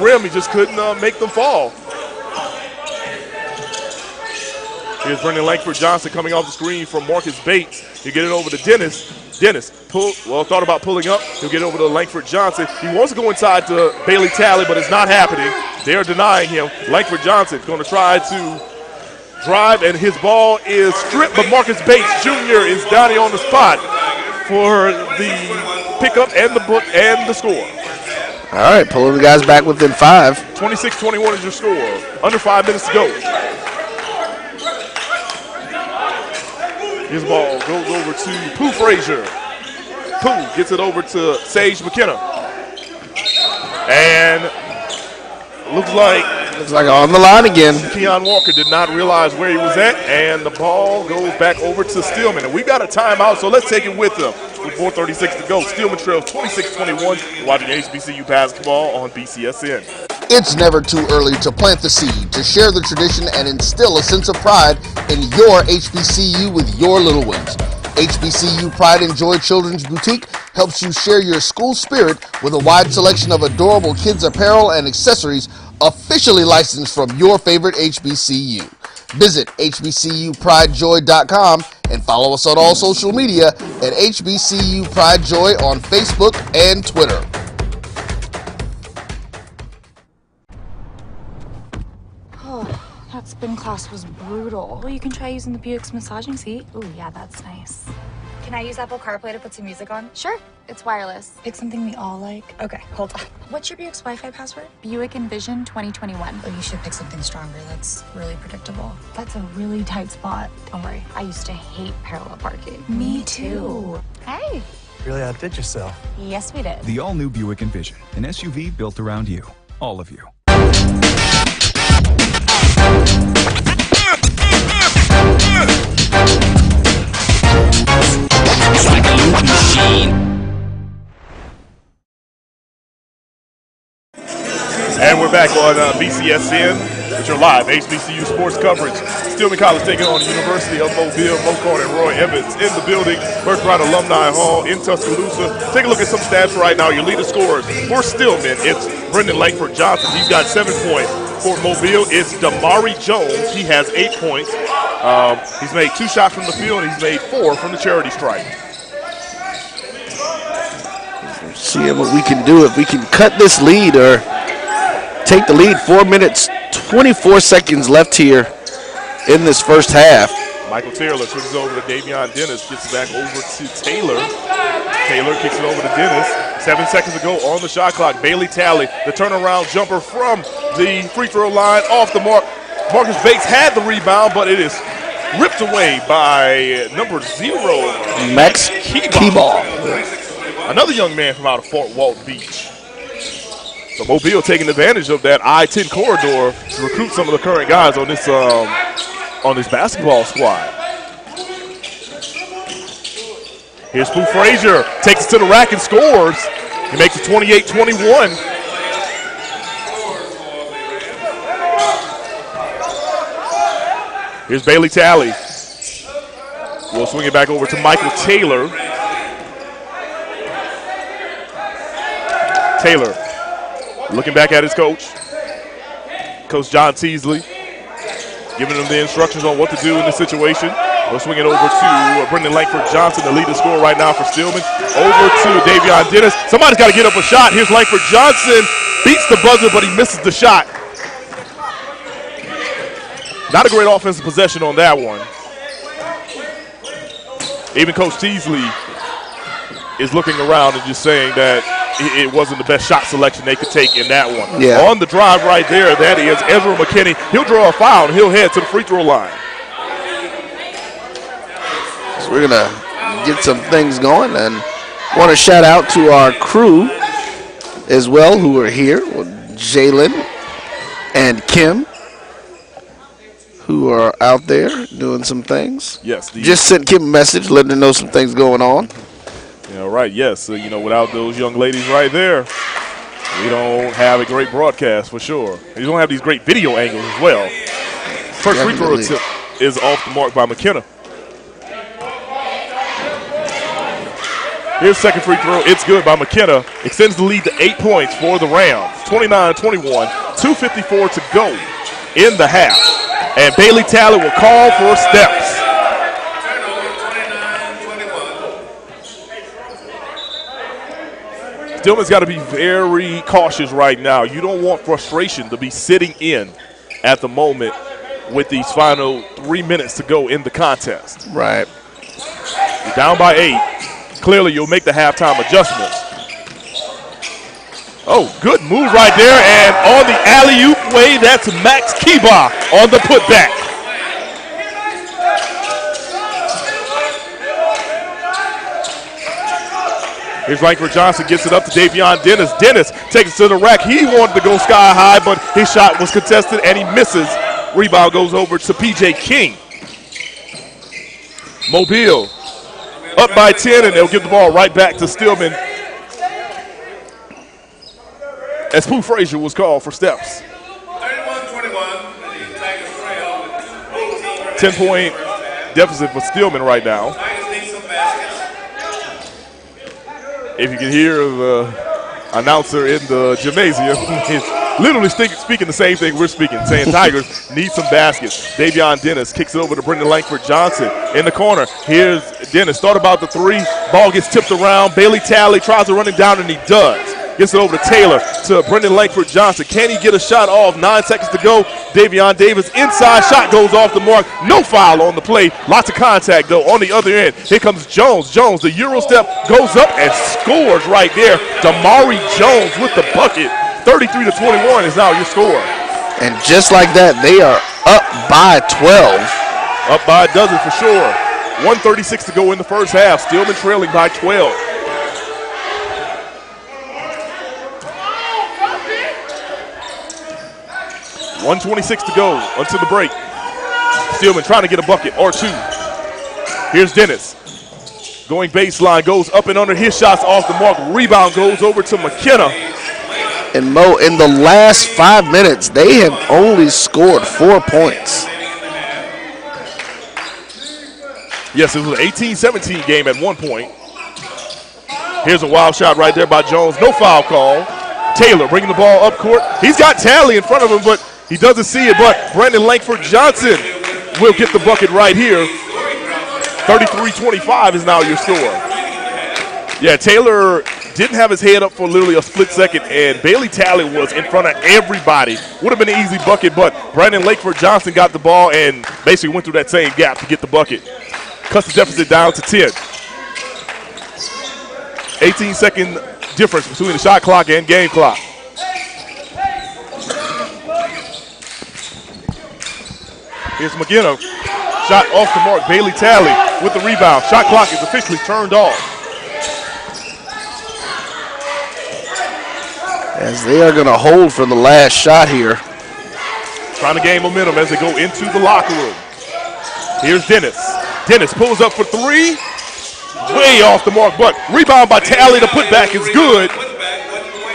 rim. He just couldn't make them fall. Here's Brendan Langford Johnson coming off the screen from Marcus Bates. You get it over to Dennis. Dennis thought about pulling up. He'll get over to Langford Johnson. He wants to go inside to Bailey Talley, but it's not happening. They're denying him. Langford Johnson going to try to drive, and his ball is stripped, but Marcus Bates Jr. is down here on the spot for the pickup and the score. All right, pulling the guys back within 5. 26-21 is your score. Under 5 minutes to go. His ball goes over to Pooh Frazier. Pooh gets it over to Sage McKenna. And looks like on the line again. Keon Walker did not realize where he was at, and the ball goes back over to Stillman. And we've got a timeout, so let's take it with them. With 4:36 to go, Stillman trails 26-21. You're watching HBCU basketball on BCSN. It's never too early to plant the seed, to share the tradition and instill a sense of pride in your HBCU with your little ones. HBCU Pride and Joy Children's Boutique helps you share your school spirit with a wide selection of adorable kids apparel and accessories officially licensed from your favorite HBCU. Visit hbcupridejoy.com and follow us on all social media at HBCU Pride Joy on Facebook and Twitter. That spin class was brutal. Well, you can try using the Buick's massaging seat. Ooh, yeah, that's nice. Can I use Apple CarPlay to put some music on? Sure, it's wireless. Pick something we all like. Okay, hold on. What's your Buick's Wi-Fi password? Buick Envision 2021. Oh, you should pick something stronger. That's really predictable. That's a really tight spot. Don't worry, I used to hate parallel parking. Me too. Hey. Really outdid yourself. Yes, we did. The all-new Buick Envision, an SUV built around you, all of you. It's like a loop machine. And we're back on BCSN with your live HBCU sports coverage. Stillman College taking on the University of Mobile. Mocart and Roy Evans in the building. Birthright Alumni Hall in Tuscaloosa. Take a look at some stats right now. Your leader scorers for Stillman, it's Brendan Langford Johnson. He's got 7 points. For Mobile, it's Damari Jones. He has 8 points. He's made 2 shots from the field, and he's made 4 from the charity stripe. Seeing what we can do, if we can cut this lead or take the lead. 4 minutes, 24 seconds left here in this first half. Michael Taylor switches over to Davion Dennis, gets it back over to Taylor. Taylor kicks it over to Dennis. 7 seconds to go on the shot clock. Bailey Talley, the turnaround jumper from the free throw line off the mark. Marcus Bates had the rebound, but it is ripped away by number 0, Max Keyball. Another young man from out of Fort Walton Beach. So Mobile taking advantage of that I-10 corridor to recruit some of the current guys on this basketball squad. Here's Pooh Frazier, takes it to the rack and scores. He makes it 28-21. Here's Bailey Talley. We'll swing it back over to Michael Taylor. Taylor looking back at his coach. Coach John Teasley giving him the instructions on what to do in this situation. We'll swing it over to Brendan Langford Johnson, the leading scorer right now for Stillman. Over to Davion Dennis. Somebody's got to get up a shot. Here's Langford Johnson. Beats the buzzer, but he misses the shot. Not a great offensive possession on that one. Even Coach Teasley is looking around and just saying that it wasn't the best shot selection they could take in that one. Yeah. On the drive right there, that is Ezra McKinney. He'll draw a foul and he'll head to the free throw line. So we're going to get some things going and want to shout out to our crew as well who are here. Jalen and Kim, who are out there doing some things. Yes. Just sent Kim a message, letting her know some things going on. Yeah, right, yes. So, without those young ladies right there, we don't have a great broadcast for sure. We don't have these great video angles as well. First free throw attempt is off the mark by McKenna. Here's second free throw. It's good by McKenna. Extends the lead to 8 points for the Rams. 29-21, 2:54 to go in the half. And Bailey Talley will call for steps. Stillman's got to be very cautious right now. You don't want frustration to be sitting in at the moment with these final 3 minutes to go in the contest. Right. You're down by 8. Clearly, you'll make the halftime adjustments. Oh, good move right there, and on the alley-oop way, that's Max Kiba on the putback. Here's Langford Johnson, gets it up to Davion Dennis. Dennis takes it to the rack. He wanted to go sky high, but his shot was contested, and he misses. Rebound goes over to P.J. King. Mobile up by 10, and they'll give the ball right back to Stillman as Pooh Frazier was called for steps. 10-point deficit for Stillman right now. If you can hear the announcer in the gymnasium, he's literally speaking the same thing we're speaking, saying Tigers need some baskets. Davion Dennis kicks it over to Brendan Langford Johnson in the corner. Here's Dennis, thought about the three. Ball gets tipped around. Bailey Talley tries to run it down, and he does. Gets it over to Taylor, to Brendan Langford Johnson. Can he get a shot off? 9 seconds to go. Davion Davis inside shot goes off the mark. No foul on the play. Lots of contact, though, on the other end. Here comes Jones. Jones, the Euro step, goes up and scores right there. Damari Jones with the bucket. 33-21 is now your score. And just like that, they are up by 12. Up by a dozen for sure. 1:36 to go in the first half. Stillman trailing by 12. $1:26 to go until the break. Stillman trying to get a bucket or two. Here's Dennis. Going baseline, goes up and under. His shots off the mark. Rebound goes over to McKenna. And Mo, in the last 5 minutes, they have only scored 4 points. Yes, it was an 18-17 game at one point. Here's a wild shot right there by Jones. No foul call. Taylor bringing the ball up court. He's got Talley in front of him, but he doesn't see it. But Brendan Langford Johnson will get the bucket right here. 33-25 is now your score. Yeah, Taylor didn't have his head up for literally a split second, and Bailey Talley was in front of everybody. Would have been an easy bucket, but Brendan Langford Johnson got the ball and basically went through that same gap to get the bucket. Cuts the deficit down to 10. 18-second difference between the shot clock and game clock. Here's McKenna. Shot off the mark. Bailey Talley with the rebound. Shot clock is officially turned off. As they are going to hold for the last shot here. Trying to gain momentum as they go into the locker room. Here's Dennis. Dennis pulls up for three. Way off the mark, but rebound by Talley. The putback is good.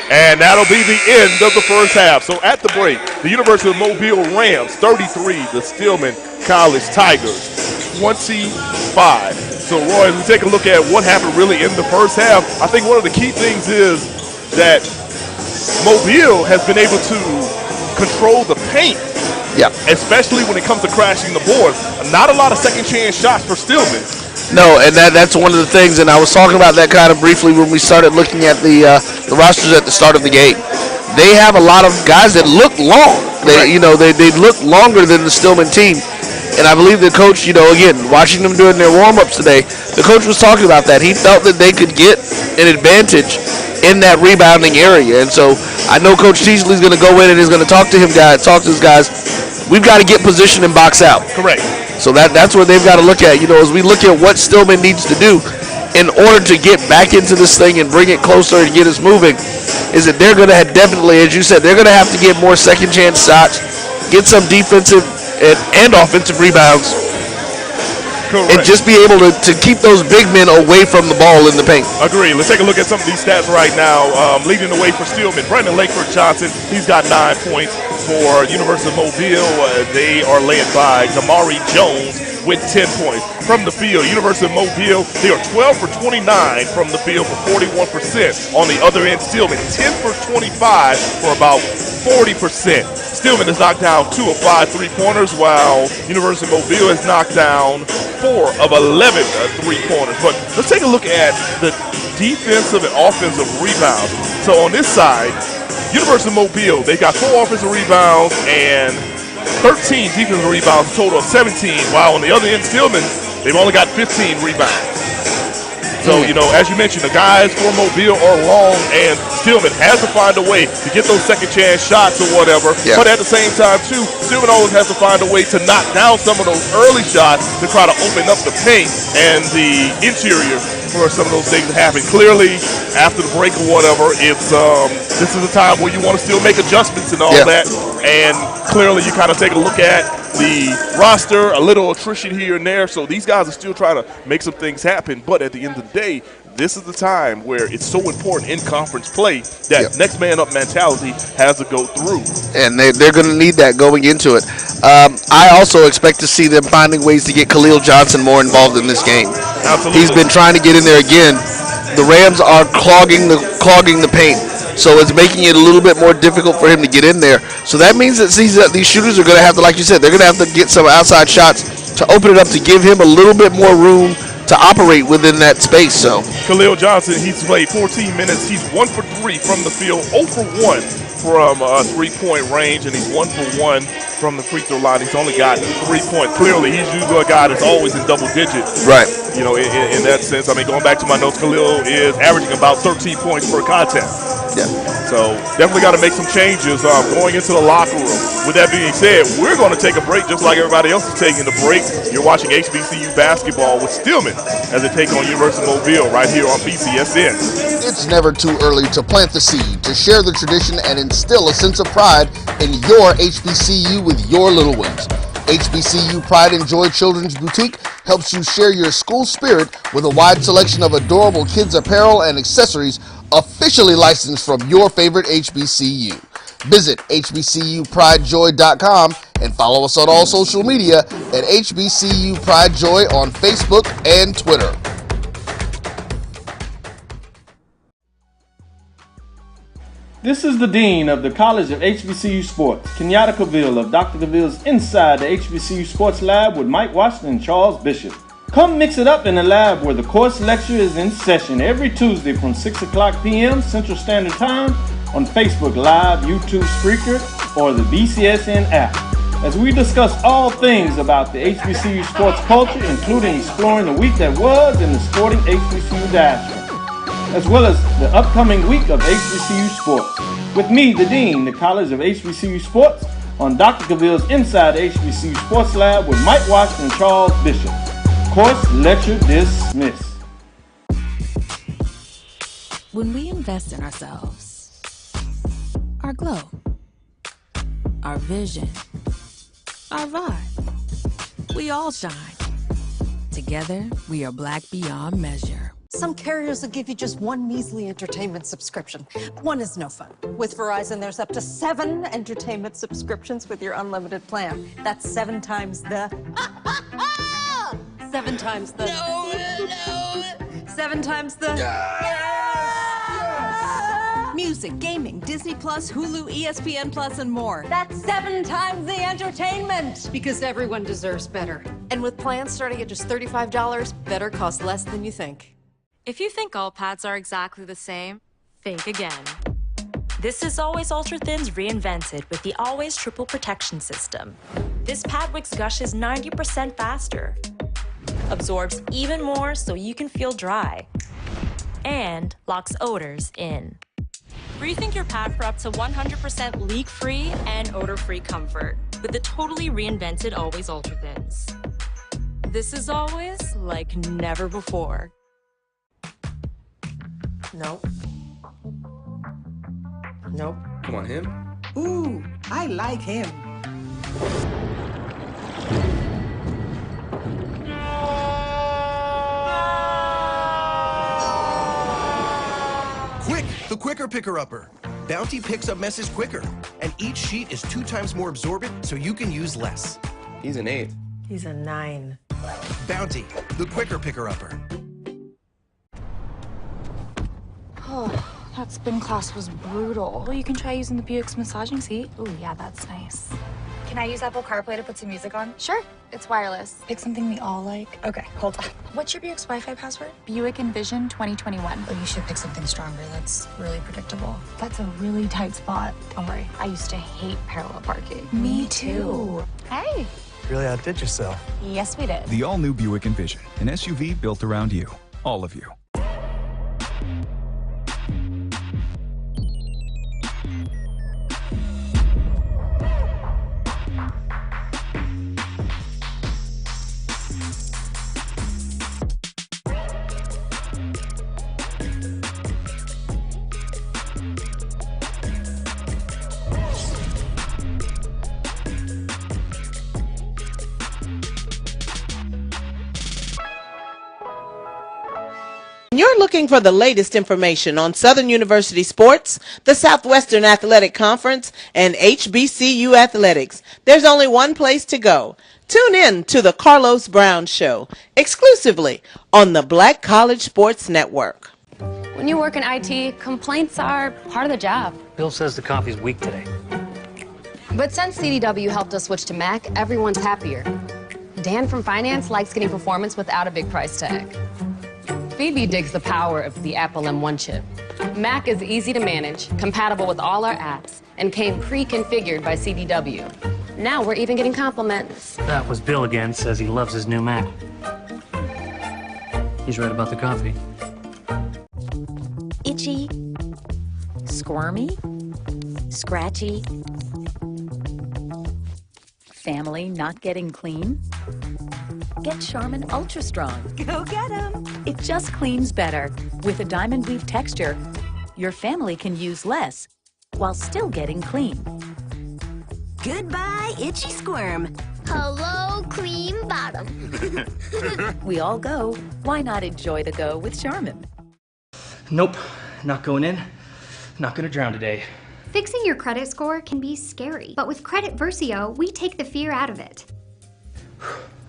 And that'll be the end of the first half. So at the break, the University of Mobile Rams 33, the Stillman College Tigers 25. So Roy, as we take a look at what happened really in the first half, I think one of the key things is that Mobile has been able to control the paint. Yeah. Especially when it comes to crashing the boards. Not a lot of second chance shots for Stillman. No, and that's one of the things, and I was talking about that kind of briefly when we started looking at the rosters at the start of the game. They have a lot of guys that look long. They look longer than the Stillman team. And I believe the coach, again, watching them doing their warm-ups today, the coach was talking about that. He felt that they could get an advantage in that rebounding area. And so I know Coach Teasley's going to go in and is going to talk to his guys. We've got to get position and box out. Correct. So that's what they've got to look at. As we look at what Stillman needs to do in order to get back into this thing and bring it closer and get us moving, is that they're going to definitely, as you said, they're going to have to get more second chance shots, get some defensive and offensive rebounds. Correct. And just be able to keep those big men away from the ball in the paint. Agree. Let's take a look at some of these stats right now. Leading the way for Stillman, Brendan Langford Johnson. He's got 9 points for University of Mobile. They are led by Damari Jones with 10 points. From the field, University of Mobile, they are 12 for 29 from the field for 41%. On the other end, Stillman, 10 for 25 for about 40%. Stillman has knocked down 2 of 5 3-pointers, while University of Mobile has knocked down 4 of 11 3-pointers. But let's take a look at the defensive and offensive rebounds. So on this side, University of Mobile, they got 4 offensive rebounds and 13 defensive rebounds, a total of 17, while on the other end, Stillman, they've only got 15 rebounds. So, you know, as you mentioned, the guys for Mobile are long, and Stillman has to find a way to get those second chance shots or whatever. Yeah. But at the same time, too, Stillman always has to find a way to knock down some of those early shots to try to open up the paint and the interior for some of those things to happen. Clearly, after the break or whatever, it's this is a time where you want to still make adjustments and all that. And clearly, you kind of take a look at the roster, a little attrition here and there. So these guys are still trying to make some things happen. But at the end of the day, this is the time where it's so important in conference play that next man up mentality has to go through. And they're going to need that going into it. I also expect to see them finding ways to get Khalil Johnson more involved in this game. Absolutely. He's been trying to get in there again. The Rams are clogging the paint. So it's making it a little bit more difficult for him to get in there. So that means that these shooters are going to have to, like you said, they're going to have to get some outside shots to open it up to give him a little bit more room to operate within that space. So Khalil Johnson, he's played 14 minutes. He's 1 for 3 from the field, 0 for 1 from three-point range, and he's 1 for 1 from the free throw line. He's only got 3 points. Clearly, he's usually a guy that's always in double digits. Right. You know, in that sense, I mean, going back to my notes, Khalil is averaging about 13 points per contest. Yeah. So definitely got to make some changes going into the locker room. With that being said, we're going to take a break just like everybody else is taking the break. You're watching HBCU basketball with Stillman as they take on University of Mobile right here on BCSN. It's never too early to plant the seed, to share the tradition, and instill a sense of pride in your HBCU with your little ones. HBCU Pride and Joy Children's Boutique helps you share your school spirit with a wide selection of adorable kids apparel and accessories officially licensed from your favorite HBCU. Visit hbcupridejoy.com and follow us on all social media at HBCU Pride Joy on Facebook and Twitter. This is the Dean of the College of HBCU Sports, Kenyatta Cavill of Dr. Cavill's Inside the HBCU Sports Lab with Mike Washington and Charles Bishop. Come mix it up in the lab where the course lecture is in session every Tuesday from 6 o'clock p.m. Central Standard Time on Facebook Live, YouTube Spreaker, or the BCSN app, as we discuss all things about the HBCU sports culture, including exploring the week that was in the sporting HBCU diaspora, as well as the upcoming week of HBCU sports. With me, the Dean, the College of HBCU Sports, on Dr. Cavill's Inside the HBCU Sports Lab with Mike Washington and Charles Bishop. Course lecture dismissed. When we invest in ourselves, our glow, our vision, our vibe, we all shine. Together, we are black beyond measure. Some carriers will give you just one measly entertainment subscription. One is no fun. With Verizon, there's up to 7 entertainment subscriptions with your unlimited plan. That's 7 times the... 7 times the... No! 7 times the... Music, gaming, Disney Plus, Hulu, ESPN Plus, and more. That's 7 times the entertainment! Because everyone deserves better. And with plans starting at just $35, better costs less than you think. If you think all pads are exactly the same, think again. This is Always Ultra Thins reinvented with the Always Triple Protection System. This pad wicks gushes 90% faster, absorbs even more so you can feel dry, and locks odors in. Rethink your pad for up to 100% leak-free and odor-free comfort with the totally reinvented Always Ultra Thins. This is always like never before. Nope. Nope. Come on, him? Ooh, I like him. Quick, the quicker picker-upper. Bounty picks up messes quicker, and each sheet is 2 times more absorbent so you can use less. He's an 8. He's a 9. Bounty, the quicker picker-upper. Oh, that spin class was brutal. Well, you can try using the Buick's massaging seat. Ooh, yeah, that's nice. Can I use Apple CarPlay to put some music on? Sure. It's wireless. Pick something we all like. Okay, hold on. What's your Buick's Wi-Fi password? Buick Envision 2021. Oh, you should pick something stronger. That's really predictable. That's a really tight spot. Don't worry. I used to hate parallel parking. Me too. Hey. Really outdid yourself. Yes, we did. The all-new Buick Envision, an SUV built around you, all of you. You're looking for the latest information on Southern University sports, the Southwestern Athletic Conference, and HBCU athletics. There's only one place to go. Tune in to the Carlos Brown Show, exclusively on the Black College Sports Network. When you work in IT, complaints are part of the job. Bill says the coffee's weak today. But since CDW helped us switch to Mac, everyone's happier. Dan from finance likes getting performance without a big price tag. Phoebe digs the power of the Apple M1 chip. Mac is easy to manage, compatible with all our apps, and came pre-configured by CDW. Now we're even getting compliments. That was Bill again, says he loves his new Mac. He's right about the coffee. Itchy, squirmy, scratchy, family not getting clean? Get Charmin Ultra Strong. Go get 'em. It just cleans better. With a diamond weave texture, your family can use less while still getting clean. Goodbye, itchy squirm. Hello, cream bottom. We all go. Why not enjoy the go with Charmin? Nope, not going in. Not gonna drown today. Fixing your credit score can be scary, but with Credit Versio, we take the fear out of it.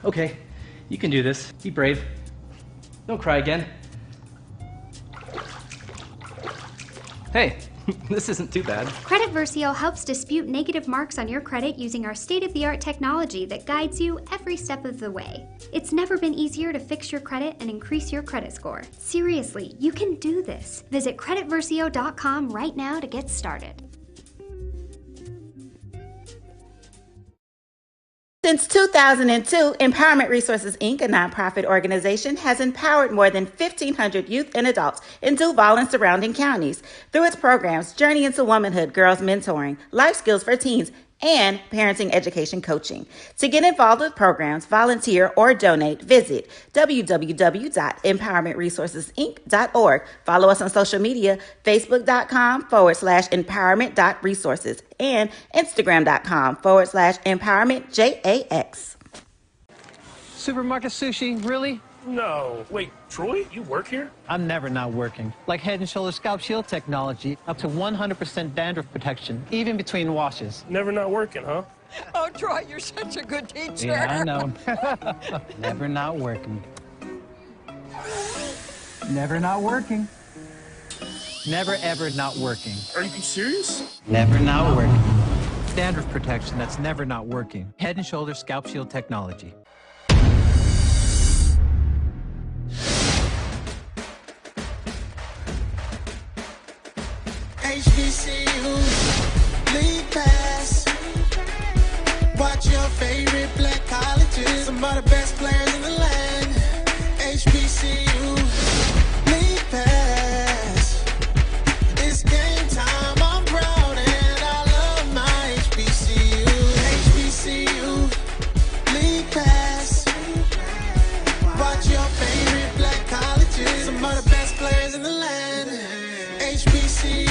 Okay, you can do this. Be brave. Don't cry again. Hey, this isn't too bad. Credit Versio helps dispute negative marks on your credit using our state-of-the-art technology that guides you every step of the way. It's never been easier to fix your credit and increase your credit score. Seriously, you can do this. Visit creditversio.com right now to get started. Since 2002, Empowerment Resources, Inc., a nonprofit organization, has empowered more than 1,500 youth and adults in Duval and surrounding counties through its programs Journey into Womanhood, Girls Mentoring, Life Skills for Teens, and Parenting Education Coaching. To get involved with programs, volunteer, or donate, visit www.empowermentresourcesinc.org. Follow us on social media, facebook.com/empowerment.resources and instagram.com/empowermentjax. Supermarket sushi, really? No. Wait, Troy, you work here? I'm never not working. Like Head & Shoulders Scalp Shield technology, up to 100% dandruff protection, even between washes. Never not working, huh? Oh, Troy, you're such a good teacher. Yeah, I know. Never not working. Never not working. Never ever not working. Are you serious? Never not working. Dandruff protection that's never not working. Head & Shoulders Scalp Shield technology. HBCU League Pass. Watch your favorite black colleges. Some of the best players in the land. HBCU League Pass. It's game time. I'm proud and I love my HBCU. HBCU League Pass. Watch your favorite black colleges. Some of the best players in the land. HBCU.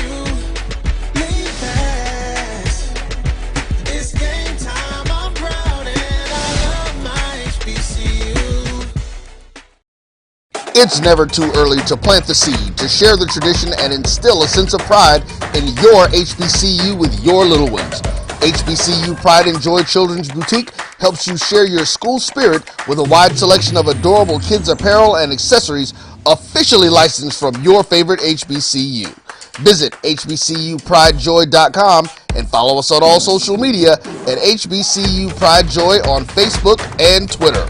It's never too early to plant the seed, to share the tradition, and instill a sense of pride in your HBCU with your little ones. HBCU Pride and Joy Children's Boutique helps you share your school spirit with a wide selection of adorable kids apparel and accessories officially licensed from your favorite HBCU. Visit hbcupridejoy.com And follow us on all social media at HBCU Pride Joy on Facebook and Twitter.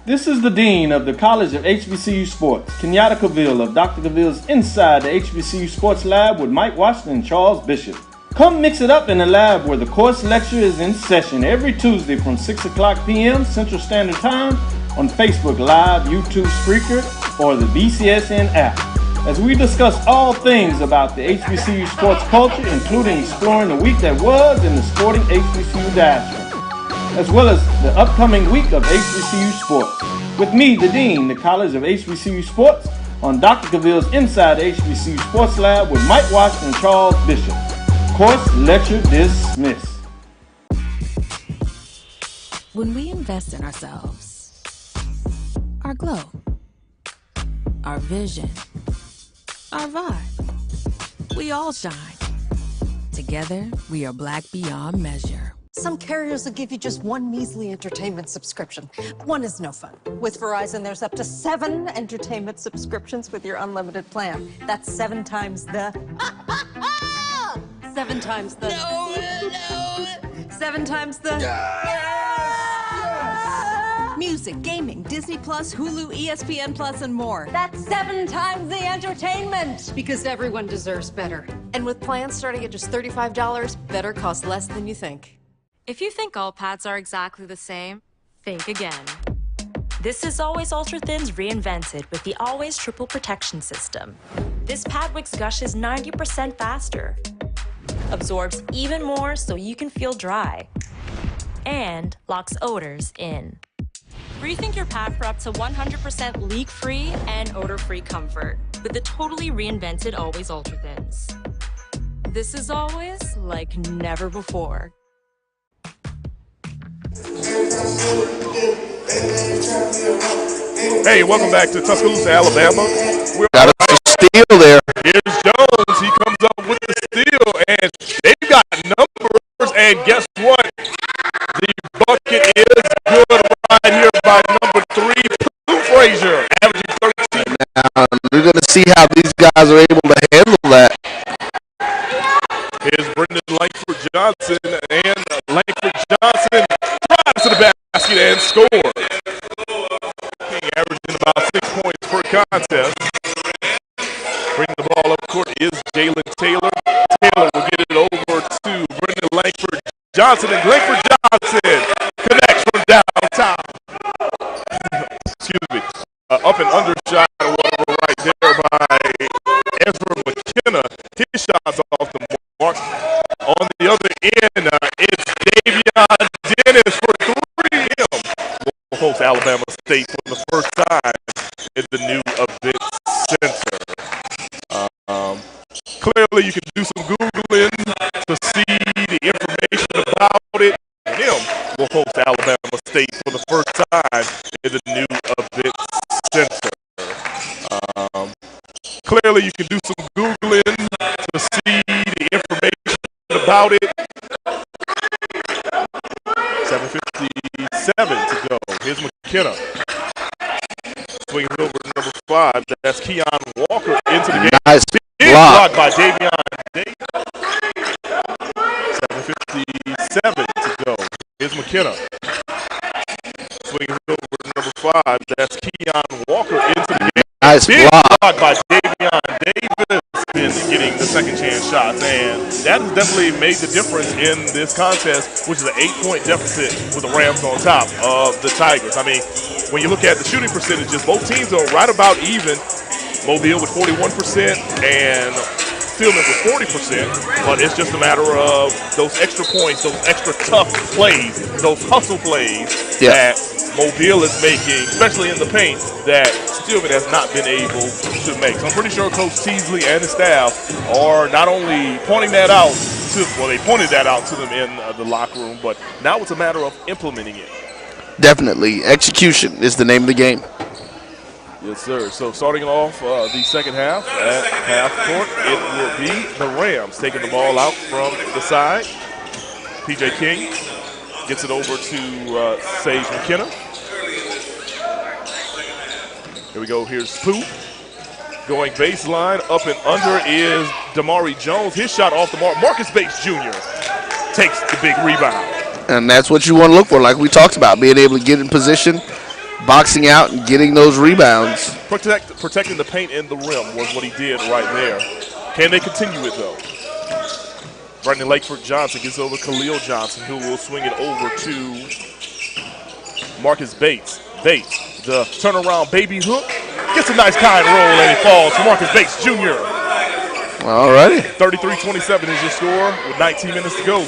This is the Dean of the College of HBCU Sports, Kenyatta Cavill of Dr. Cavill's Inside the HBCU Sports Lab with Mike Washington and Charles Bishop. Come mix it up in the lab where the course lecture is in session every Tuesday from 6 o'clock p.m. Central Standard Time on Facebook Live, YouTube Spreaker, or the BCSN app. As we discuss all things about the HBCU sports culture, including exploring the week that was in the sporting HBCU diaspora, as well as the upcoming week of HBCU sports. With me, the Dean, the College of HBCU Sports, on Dr. Cavill's Inside the HBCU Sports Lab with Mike Washington and Charles Bishop. Course lecture dismissed. When we invest in ourselves, our glow, our vision, our vibe, we all shine. Together, we are black beyond measure. Some carriers will give you just one measly entertainment subscription. One is no fun. With Verizon, there's up to 7 entertainment subscriptions with your unlimited plan. That's 7 times the... 7 times the... No! 7 times the... Music, gaming, Disney Plus, Hulu, ESPN Plus, and more. That's 7 times the entertainment! Because everyone deserves better. And with plans starting at just $35, better costs less than you think. If you think all pads are exactly the same, think again. This is Always Ultra Thins reinvented with the Always Triple Protection System. This pad wicks gushes 90% faster, absorbs even more so you can feel dry, and locks odors in. Rethink your pad for up to 100% leak-free and odor-free comfort with the totally reinvented Always Ultra Thins. This is always like never before. Hey, welcome back to Tuscaloosa, Alabama. We're got a steal there. Here's Jones. He comes up with the steal, and they've got numbers. And guess what? The bucket is good right here by number 3, Pooh Frazier, averaging 13. Now, we're going to see how these guys are able to handle that. Here's Brendan Langford-Johnson, and Langford-Johnson drives to the basket and scores. King averaging about 6 points per contest. Bringing the ball up court is Jalen Taylor. Taylor will get it over to Brendan Langford-Johnson, and Langford-Johnson connects from downtown. Excuse me. Up and under shot or whatever right there by Ezra McKenna. His shot's off the mark. On the other end, it's Davion Dennis for 3. We'll host Alabama State for the first time in the new event center. Clearly, you can do some Googling to see the information about it. We'll host Alabama State for the first time in the new event center. Clearly, you can do some Googling to see the information about it. 7:57 to go. Here's McKenna. Swings over to number 5. That's Keon Walker into the game. Nice block by Davion Davis. 7:57 to go. Here's McKenna. Swings over to number 5. That's Keon Walker into the game. Nice block by Davion Davis. Been getting the second chance shots, and that has definitely made the difference in this contest, which is an 8-point deficit with the Rams on top of the Tigers. I mean, when you look at the shooting percentages, both teams are right about even. Mobile with 41% and Stillman with 40%, but it's just a matter of those extra points, those extra tough plays, those hustle plays that Mobile is making, especially in the paint, that Stillman has not been able to make. So I'm pretty sure Coach Teasley and his staff are not only pointing that out to, well, they pointed that out to them in the locker room, but now it's a matter of implementing it. Definitely. Execution is the name of the game. Yes, sir. So starting off the second half at half court, it will be the Rams taking the ball out from the side. P.J. King gets it over to Sage McKenna. Here we go. Here's Pooh. Going baseline, up and under is Damari Jones. His shot off the mark. Marcus Bates Jr. takes the big rebound. And that's what you want to look for, like we talked about, being able to get in position, boxing out, and getting those rebounds. Protecting the paint and the rim was what he did right there. Can they continue it, though? Brandon Lakeford Johnson gets over Khalil Johnson, who will swing it over to Marcus Bates. Bates, the turnaround baby hook, gets a nice kind roll, and it falls to Marcus Bates Jr. All righty. 33-27 is your score with 19 minutes to go.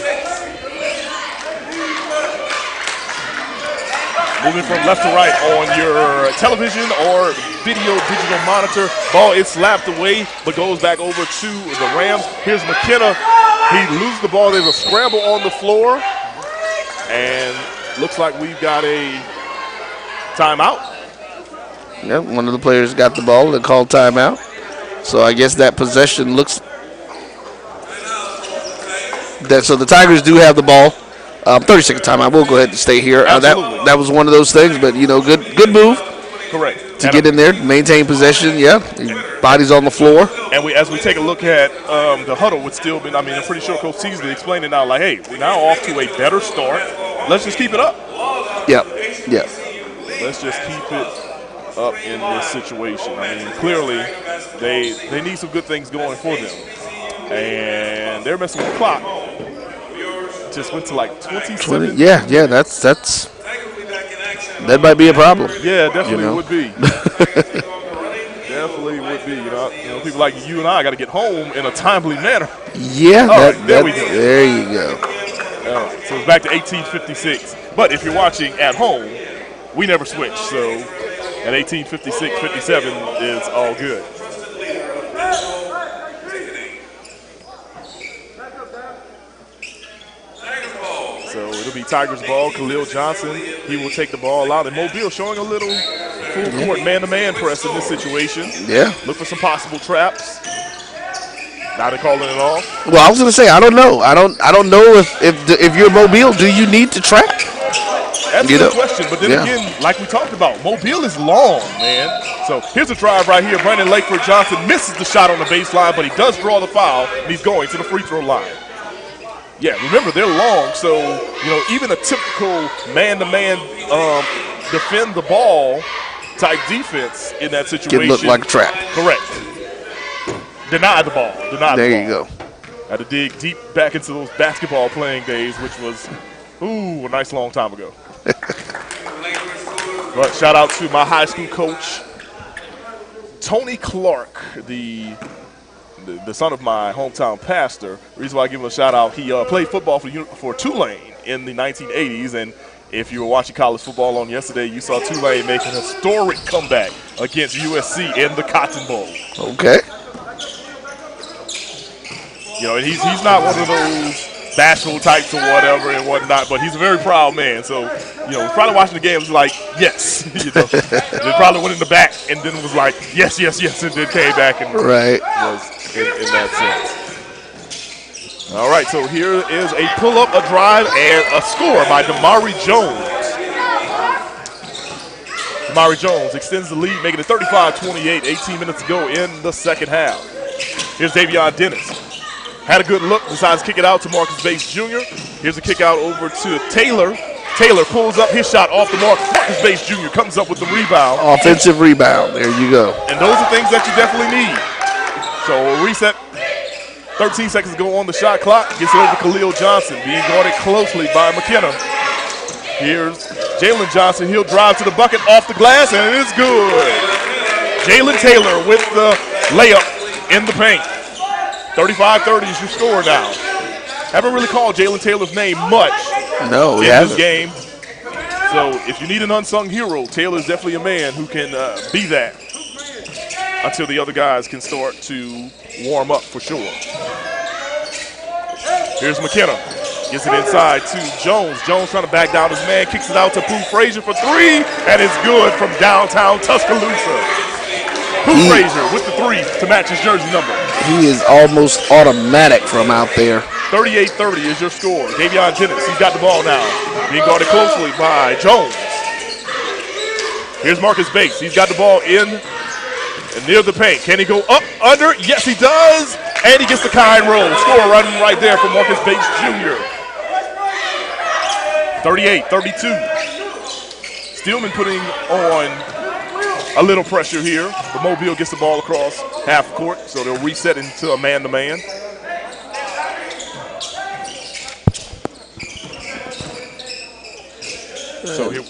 Moving from left to right on your television or video digital monitor. Ball is slapped away, but goes back over to the Rams. Here's McKenna. He loses the ball. There's a scramble on the floor. And looks like we've got a timeout. Yep, one of the players got the ball and called timeout. So I guess that possession looks that. So the Tigers do have the ball. 30-second timeout. We'll go ahead and stay here. That was one of those things, but good move. Correct. To get in there, maintain possession. Yeah, bodies on the floor. And as we take a look at the huddle with Stillman, I'm pretty sure Coach Teasley explained it now. Like, hey, we're now off to a better start. Let's just keep it up. Yep. Let's just keep it up in this situation. Clearly, they need some good things going for them, and they're messing with the clock. Just went to like 27. Yeah, that might be a problem. Yeah, definitely would be. Definitely would be. People like you and I got to get home in a timely manner. Yeah, there we go. There you go. So it's back to 18:56. But if you're watching at home, we never switch. So at 18:56-57 is all good. So it'll be Tigers ball. Khalil Johnson, he will take the ball out. And Mobile showing a little full court man-to-man press in this situation. Yeah. Look for some possible traps. Now they're calling it off. Well, I was going to say, I don't know. I don't know if you're Mobile, do you need to trap? That's a good question. But then again, like we talked about, Mobile is long, man. So here's a drive right here. Brandon Lakeford Johnson misses the shot on the baseline, but he does draw the foul, and he's going to the free throw line. Yeah, remember, they're long, so, even a typical man-to-man defend the ball type defense in that situation can look like a trap. Correct. Deny the ball. There you go. Had to dig deep back into those basketball playing days, which was, a nice long time ago. But shout out to my high school coach, Tony Clark, the son of my hometown pastor. The reason why I give him a shout out, he played football for Tulane in the 1980s, and if you were watching college football on yesterday, you saw Tulane make an historic comeback against USC in the Cotton Bowl. Okay. And he's not one of those bashful types or whatever and whatnot, but he's a very proud man. So, probably watching the game was like, yes. They probably went in the back and then was like, yes, and then came back and was in that sense. All right, so here is a pull-up, a drive, and a score by Damari Jones. Damari Jones extends the lead, making it 35-28, 18 minutes to go in the second half. Here's Davion Dennis. Had a good look, decides to kick it out to Marcus Bates Jr. Here's a kick out over to Taylor. Taylor pulls up his shot off the mark. Marcus Bates Jr. comes up with the rebound. Offensive rebound. There you go. And those are things that you definitely need. So a reset. 13 seconds to go on the shot clock. Gets it over to Khalil Johnson, being guarded closely by McKenna. Here's Jalen Johnson. He'll drive to the bucket off the glass, and it is good. Jalen Taylor with the layup in the paint. 35-30 is your score now. Haven't really called Jalen Taylor's name much in this game. So if you need an unsung hero, Taylor's definitely a man who can be that until the other guys can start to warm up for sure. Here's McKenna. Gets it inside to Jones. Jones trying to back down his man. Kicks it out to Pooh Frazier for three. And it's good from downtown Tuscaloosa. Pooh Frazier with the three to match his jersey number. He is almost automatic from out there. 38-30 is your score. Davion Dennis, he's got the ball now. Being guarded closely by Jones. Here's Marcus Bates. He's got the ball in And near the paint. Can he go up, under? Yes, he does. And he gets the kind roll. Score right there for Marcus Bates Jr. 38-32. Stillman putting on a little pressure here. The Mobile gets the ball across half court, so they'll reset into a man-to-man. So here.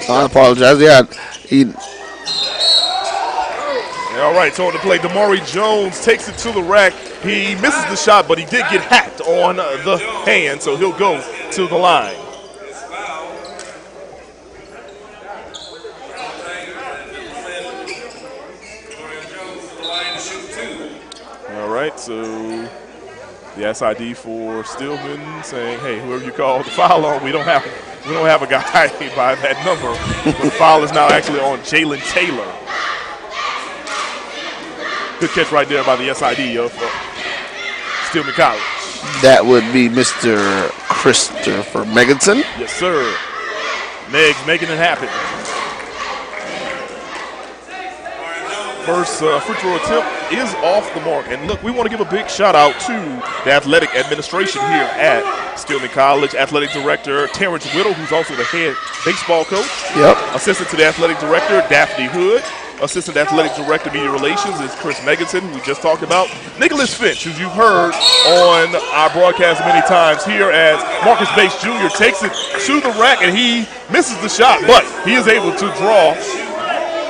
I apologize. Yeah. All right, so on the play, Damari Jones takes it to the rack. He misses the shot, but he did get hacked on the hand, so he'll go to the line. All right, so the SID for Stillman saying, "Hey, whoever you call the foul on, we don't have a guy by that number." The foul is now actually on Jalen Taylor. Good catch right there by the SID of Stillman College. That would be Mr. Christopher Meganson. Yes, sir. Megs making it happen. First free throw attempt is off the mark. And look, we want to give a big shout out to the athletic administration here at Stillman College. Athletic director Terrence Whittle, who's also the head baseball coach. Yep. Assistant to the athletic director Daphne Hood. Assistant Athletic Director Media Relations is Chris Meganson, who we just talked about. Nicholas Finch, who you've heard on our broadcast many times here, as Marcus Bates Jr. takes it to the rack and he misses the shot, but he is able to draw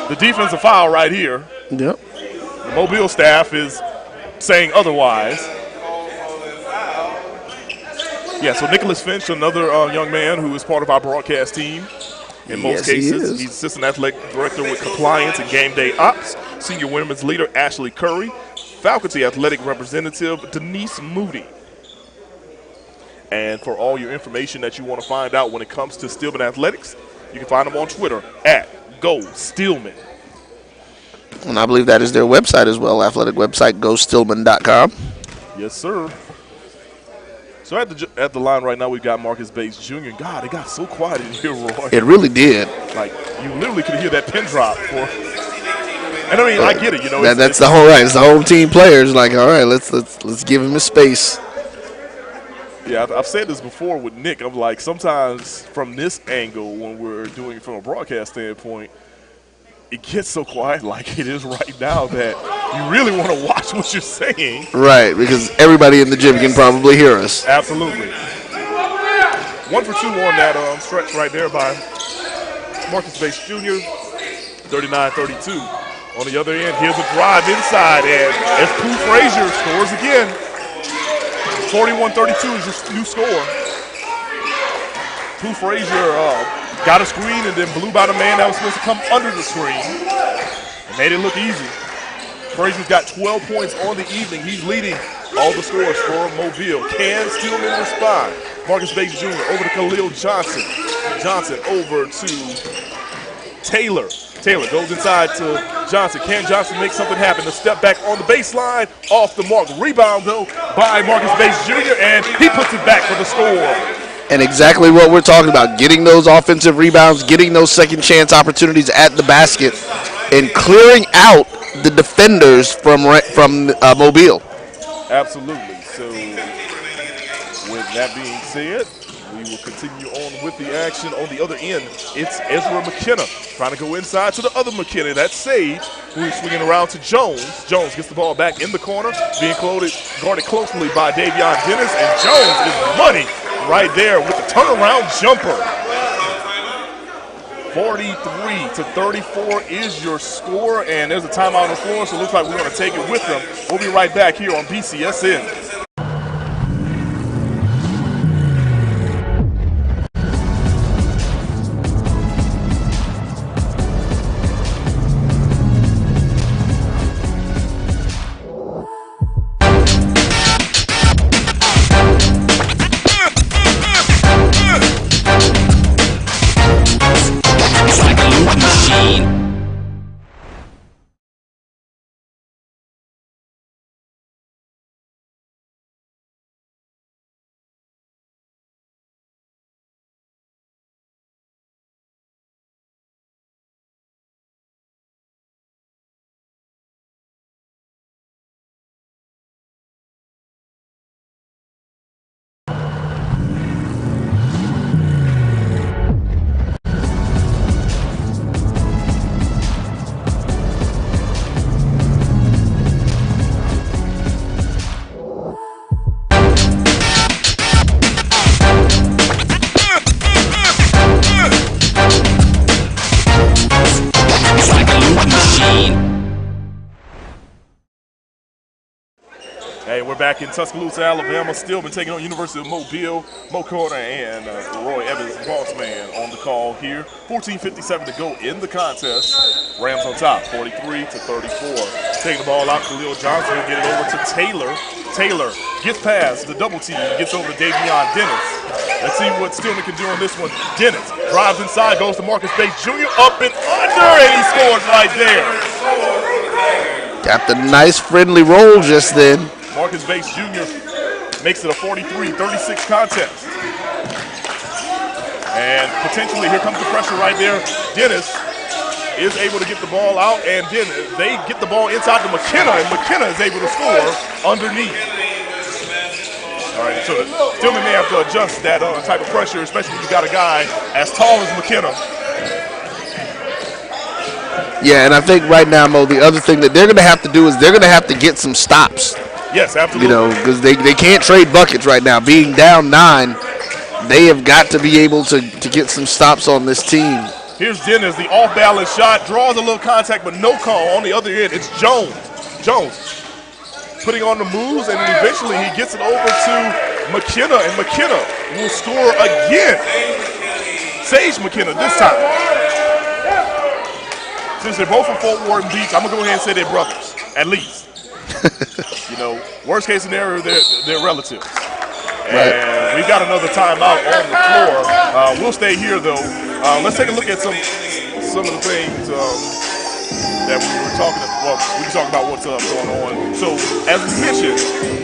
the defensive foul right here. Yep. The Mobile staff is saying otherwise. Yeah, so Nicholas Finch, another young man who is part of our broadcast team. In most cases, he's assistant athletic director with compliance and game day ops. Senior women's leader Ashley Curry. Faculty athletic representative Denise Moody. And for all your information that you want to find out when it comes to Stillman Athletics, you can find them on Twitter at GoStillman. And I believe that is their website as well, athletic website, gostillman.com. Yes, sir. So at the line right now, we've got Marcus Bates Jr. God, it got so quiet in here, Roy. It really did. Like, you literally could hear that pin drop. And I mean, I get it, you know. That's the whole right. It's the home team players. Like, all right, let's give him his space. Yeah, I've said this before with Nick. I'm like, sometimes from this angle, when we're doing it from a broadcast standpoint, it gets so quiet like it is right now that you really want to watch what you're saying. Right, because everybody in the gym can probably hear us. Absolutely. 1 for 2 on that stretch right there by Marcus Bates Jr., 39-32. On the other end, here's a drive inside, and as Pooh Frazier scores again, 41-32 is your new score. Pooh Frazier got a screen and then blew by the man that was supposed to come under the screen. And made it look easy. Frazier's got 12 points on the evening. He's leading all the scores for Mobile. Can Stillman respond? Marcus Bates Jr. over to Khalil Johnson. Johnson over to Taylor. Taylor goes inside to Johnson. Can Johnson make something happen? A step back on the baseline, off the mark. Rebound, though, by Marcus Bates Jr., and he puts it back for the score. And exactly what we're talking about, getting those offensive rebounds, getting those second chance opportunities at the basket, and clearing out the defenders from Mobile. Absolutely. So with that being said, we will continue on with the action. On the other end, it's Ezra McKenna trying to go inside to the other McKenna. That's Sage, who's swinging around to Jones. Jones gets the ball back in the corner, being guarded closely by Davion Dennis, and Jones is money right there with the turnaround jumper. 43-34 is your score, and there's a timeout on the floor, so it looks like we're going to take it with them. We'll be right back here on BCSN. Hey, we're back in Tuscaloosa, Alabama. Stillman taking on University of Mobile. Mo Carter and Roy Evans, boss man, on the call here. 14:57 to go in the contest. Rams on top, 43-34. Taking the ball out, Khalil Johnson will get it over to Taylor. Taylor gets past the double team, gets over to Davion Dennis. Let's see what Stillman can do on this one. Dennis drives inside, goes to Marcus Bates Jr. up and under, and he scores right there. Got the nice friendly roll just then. Marcus Bates Jr. makes it a 43-36 contest. And potentially, here comes the pressure right there. Dennis is able to get the ball out, and then they get the ball inside to McKenna, and McKenna is able to score underneath. All right, so Stillman may have to adjust that type of pressure, especially if you got a guy as tall as McKenna. Yeah, and I think right now, Mo, the other thing that they're going to have to do is they're going to have to get some stops. Yes, absolutely. You know, because they can't trade buckets right now. Being down 9, they have got to be able to get some stops on this team. Here's Dennis, the off-balance shot, draws a little contact, but no call. On the other end, it's Jones. Jones putting on the moves, and then eventually he gets it over to McKenna, and McKenna will score again. Sage McKenna this time. Since they're both from Fort Worth Beach, I'm going to go ahead and say they're brothers, at least. You know, worst case scenario, they're relatives. And we've got another timeout on the floor. We'll stay here, though. Let's take a look at some of the things that we were talking about. Well, we can talk about what's going on. So, as we mentioned,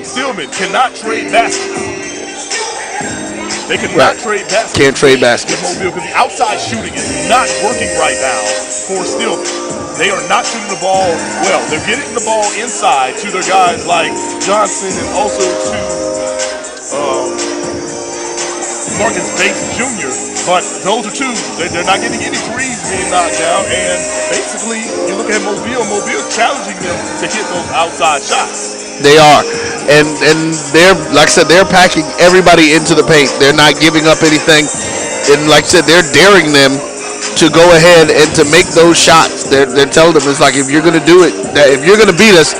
Stillman cannot trade baskets. They cannot trade baskets. Can't trade baskets. Because the outside shooting is not working right now for Stillman. They are not shooting the ball well. They're getting the ball inside to their guys like Johnson and also to Marcus Bates Jr. But those are two. They're not getting any threes being knocked down. And basically, you look at Mobile challenging them to hit those outside shots. They are. And they're, like I said, they're packing everybody into the paint. They're not giving up anything. And like I said, they're daring them to go ahead and to make those shots. They're telling them, it's like, if you're going to do it, if you're going to beat us,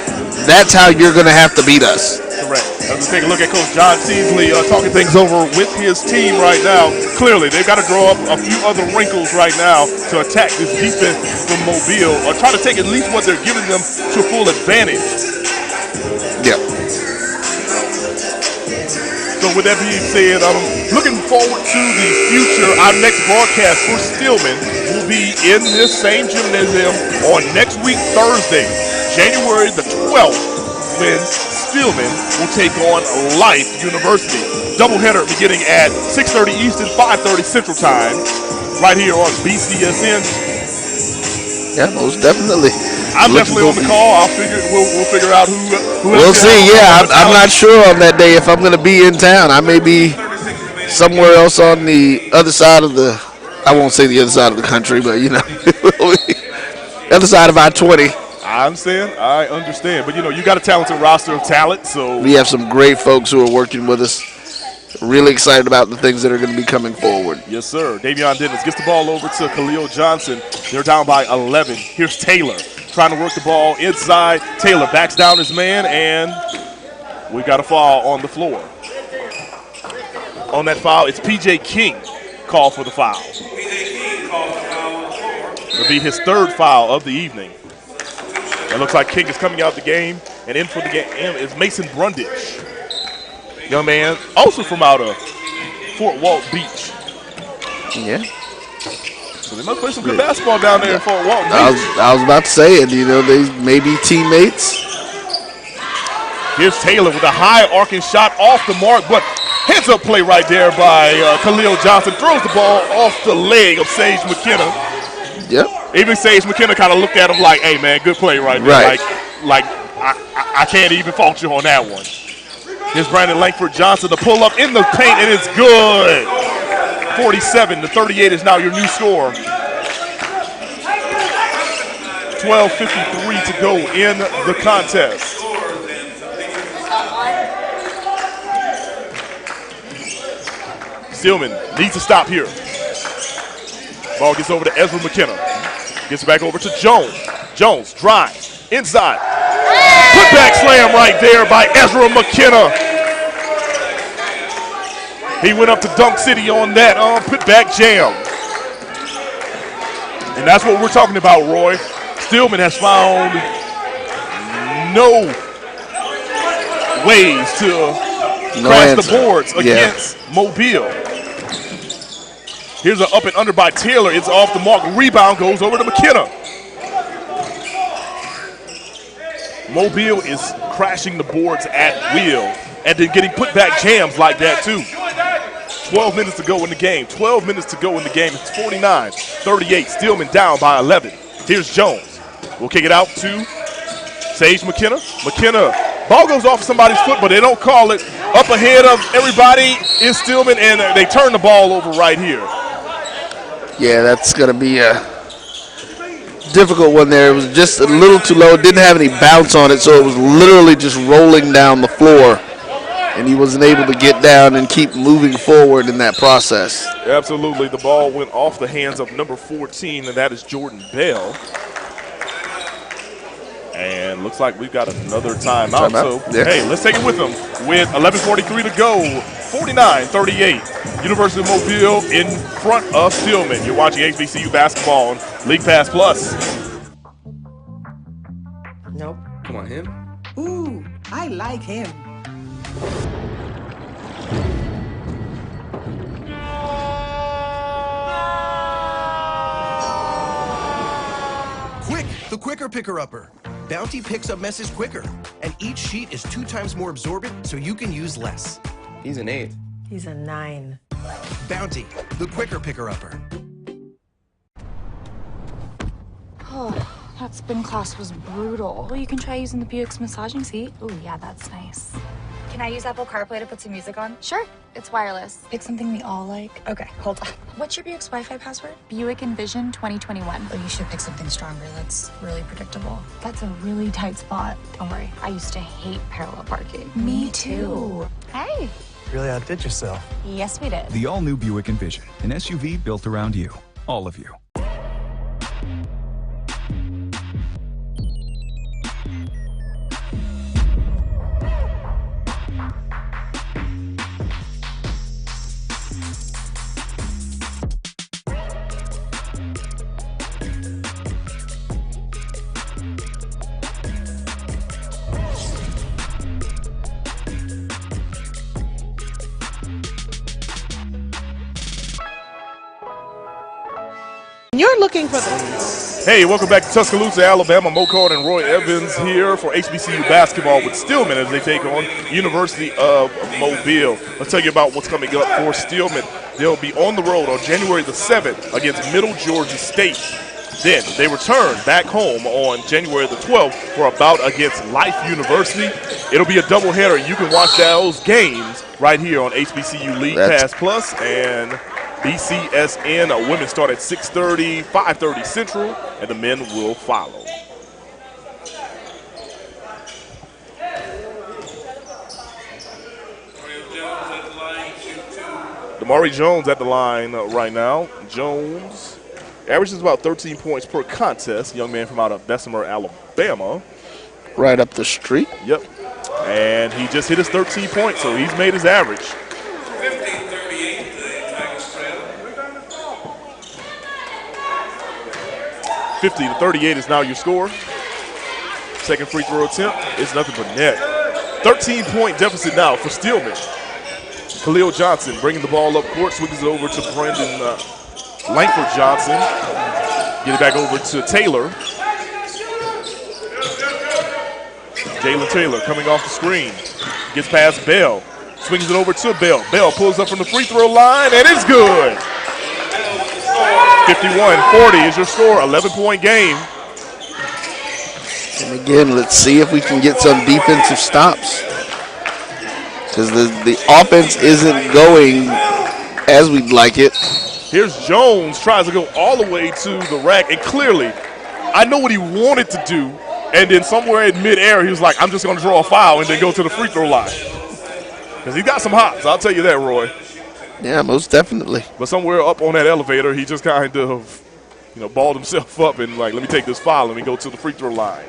that's how you're going to have to beat us. Correct. As we take a look at Coach John Teasley talking things over with his team right now, clearly they've got to draw up a few other wrinkles right now to attack this defense from Mobile, or try to take at least what they're giving them to full advantage. Yeah. So with that being said, I'm looking forward to the future. Our next broadcast for Stillman will be in this same gymnasium on next week, Thursday, January the 12th, when Stillman will take on Life University. Doubleheader beginning at 6:30 Eastern, 5:30 Central Time, right here on BCSN. Yeah, most definitely. I'm definitely on the call. We'll figure out who. We'll see. Yeah, I'm not sure on that day if I'm going to be in town. I may be somewhere else on the other side of the. I won't say the other side of the country, but you know, the other side of I-20. I understand. But you know, you got a talented roster of talent, so we have some great folks who are working with us. Really excited about the things that are going to be coming forward. Yes, sir. Davion Dennis gets the ball over to Khalil Johnson. They're down by 11. Here's Taylor trying to work the ball inside. Taylor backs down his man, and we've got a foul on the floor. On that foul, it's P.J. King called for the foul. It'll be his third foul of the evening. It looks like King is coming out the game, and in for the game is Mason Brundage. Young man, also from out of Fort Walton Beach. Yeah. So they must play some good basketball down there in Fort Walton Beach. I was about to say it. You know, they may be teammates. Here's Taylor with a high arcing shot off the mark, but heads-up play right there by Khalil Johnson. Throws the ball off the leg of Sage McKenna. Yep. Even Sage McKenna kind of looked at him like, hey, man, good play right there. Like I can't even fault you on that one. Here's Brandon Langford Johnson to pull up in the paint, and it's good. 47-38 is now your new score. 12:53 to go in the contest. Stillman needs to stop here. Ball gets over to Ezra McKenna. Gets back over to Jones. Jones drives inside. Putback slam right there by Ezra McKenna. He went up to Dunk City on that putback jam. And that's what we're talking about, Roy. Stillman has found no ways to crash the boards against Mobile. Here's an up and under by Taylor. It's off the mark. Rebound goes over to McKenna. Mobile is crashing the boards at will and then getting put back jams like that too. 12 minutes to go in the game. 12 minutes to go in the game. It's 49-38. Stillman down by 11. Here's Jones. We'll kick it out to Sage McKenna. McKenna, ball goes off somebody's foot, but they don't call it. Up ahead of everybody is Stillman, and they turn the ball over right here. Yeah, that's going to be a difficult one there. It was just a little too low. It didn't have any bounce on it, so it was literally just rolling down the floor. And he wasn't able to get down and keep moving forward in that process. Absolutely. The ball went off the hands of number 14, and that is Jordan Bell. And looks like we've got another timeout. So, hey, let's take it with them. With 11:43 to go, 49-38. University of Mobile in front of Stillman. You're watching HBCU basketball on League Pass Plus. Nope. Come on, him. Ooh, I like him. Quick, the quicker picker-upper. Bounty picks up messes quicker, and each sheet is 2 times more absorbent, so you can use less. He's an 8. He's a 9. Bounty, the quicker picker-upper. Oh, that spin class was brutal. Well, you can try using the Buick's massaging seat. Ooh, yeah, that's nice. Can I use Apple CarPlay to put some music on? Sure, it's wireless. Pick something we all like. Okay, hold on. What's your Buick's Wi-Fi password? Buick Envision 2021. Oh, you should pick something stronger. That's really predictable. That's a really tight spot. Don't worry, I used to hate parallel parking. Me too. Hey. Really outdid yourself. Yes, we did. The all-new Buick Envision, an SUV built around you, all of you. You're looking for the... Hey, welcome back to Tuscaloosa, Alabama. Mo Cohen and Roy Evans here for HBCU basketball with Stillman as they take on University of Mobile. Let's tell you about what's coming up for Stillman. They'll be on the road on January the 7th against Middle Georgia State. Then they return back home on January the 12th for a bout against Life University. It'll be a doubleheader. You can watch those games right here on HBCU League Pass Plus and BCSN. Women start at 6:30, 5:30 Central, and the men will follow. Damari Jones at the line right now. Jones averages about 13 points per contest. Young man from out of Bessemer, Alabama. Right up the street. Yep. And he just hit his 13 points, so he's made his average. 50-38 is now your score. Second free throw attempt is nothing but net. 13-point deficit now for Stillman. Khalil Johnson bringing the ball up court, swings it over to Brandon Langford Johnson. Get it back over to Taylor. Jalen Taylor coming off the screen. Gets past Bell. Swings it over to Bell. Bell pulls up from the free throw line, and it's good. 51-40 is your score, 11-point game. And again, let's see if we can get some defensive stops. Because the offense isn't going as we'd like it. Here's Jones, tries to go all the way to the rack, and clearly, I know what he wanted to do, and then somewhere in midair, he was like, I'm just going to draw a foul and then go to the free throw line. Because he got some hops, I'll tell you that, Roy. Yeah, most definitely. But somewhere up on that elevator, he just kind of, balled himself up and like, let me take this foul, let me go to the free throw line.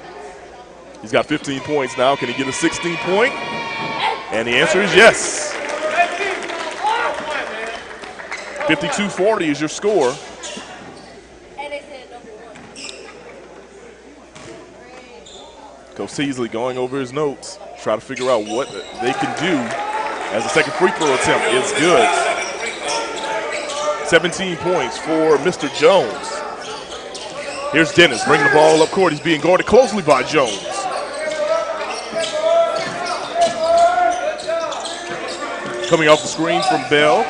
He's got 15 points now. Can he get a 16-point? And the answer is yes. 52-40 is your score. Coach Teasley going over his notes, try to figure out what they can do as the second free throw attempt is good. 17 points for Mr. Jones. Here's Dennis bringing the ball up court. He's being guarded closely by Jones. Coming off the screen from Bell.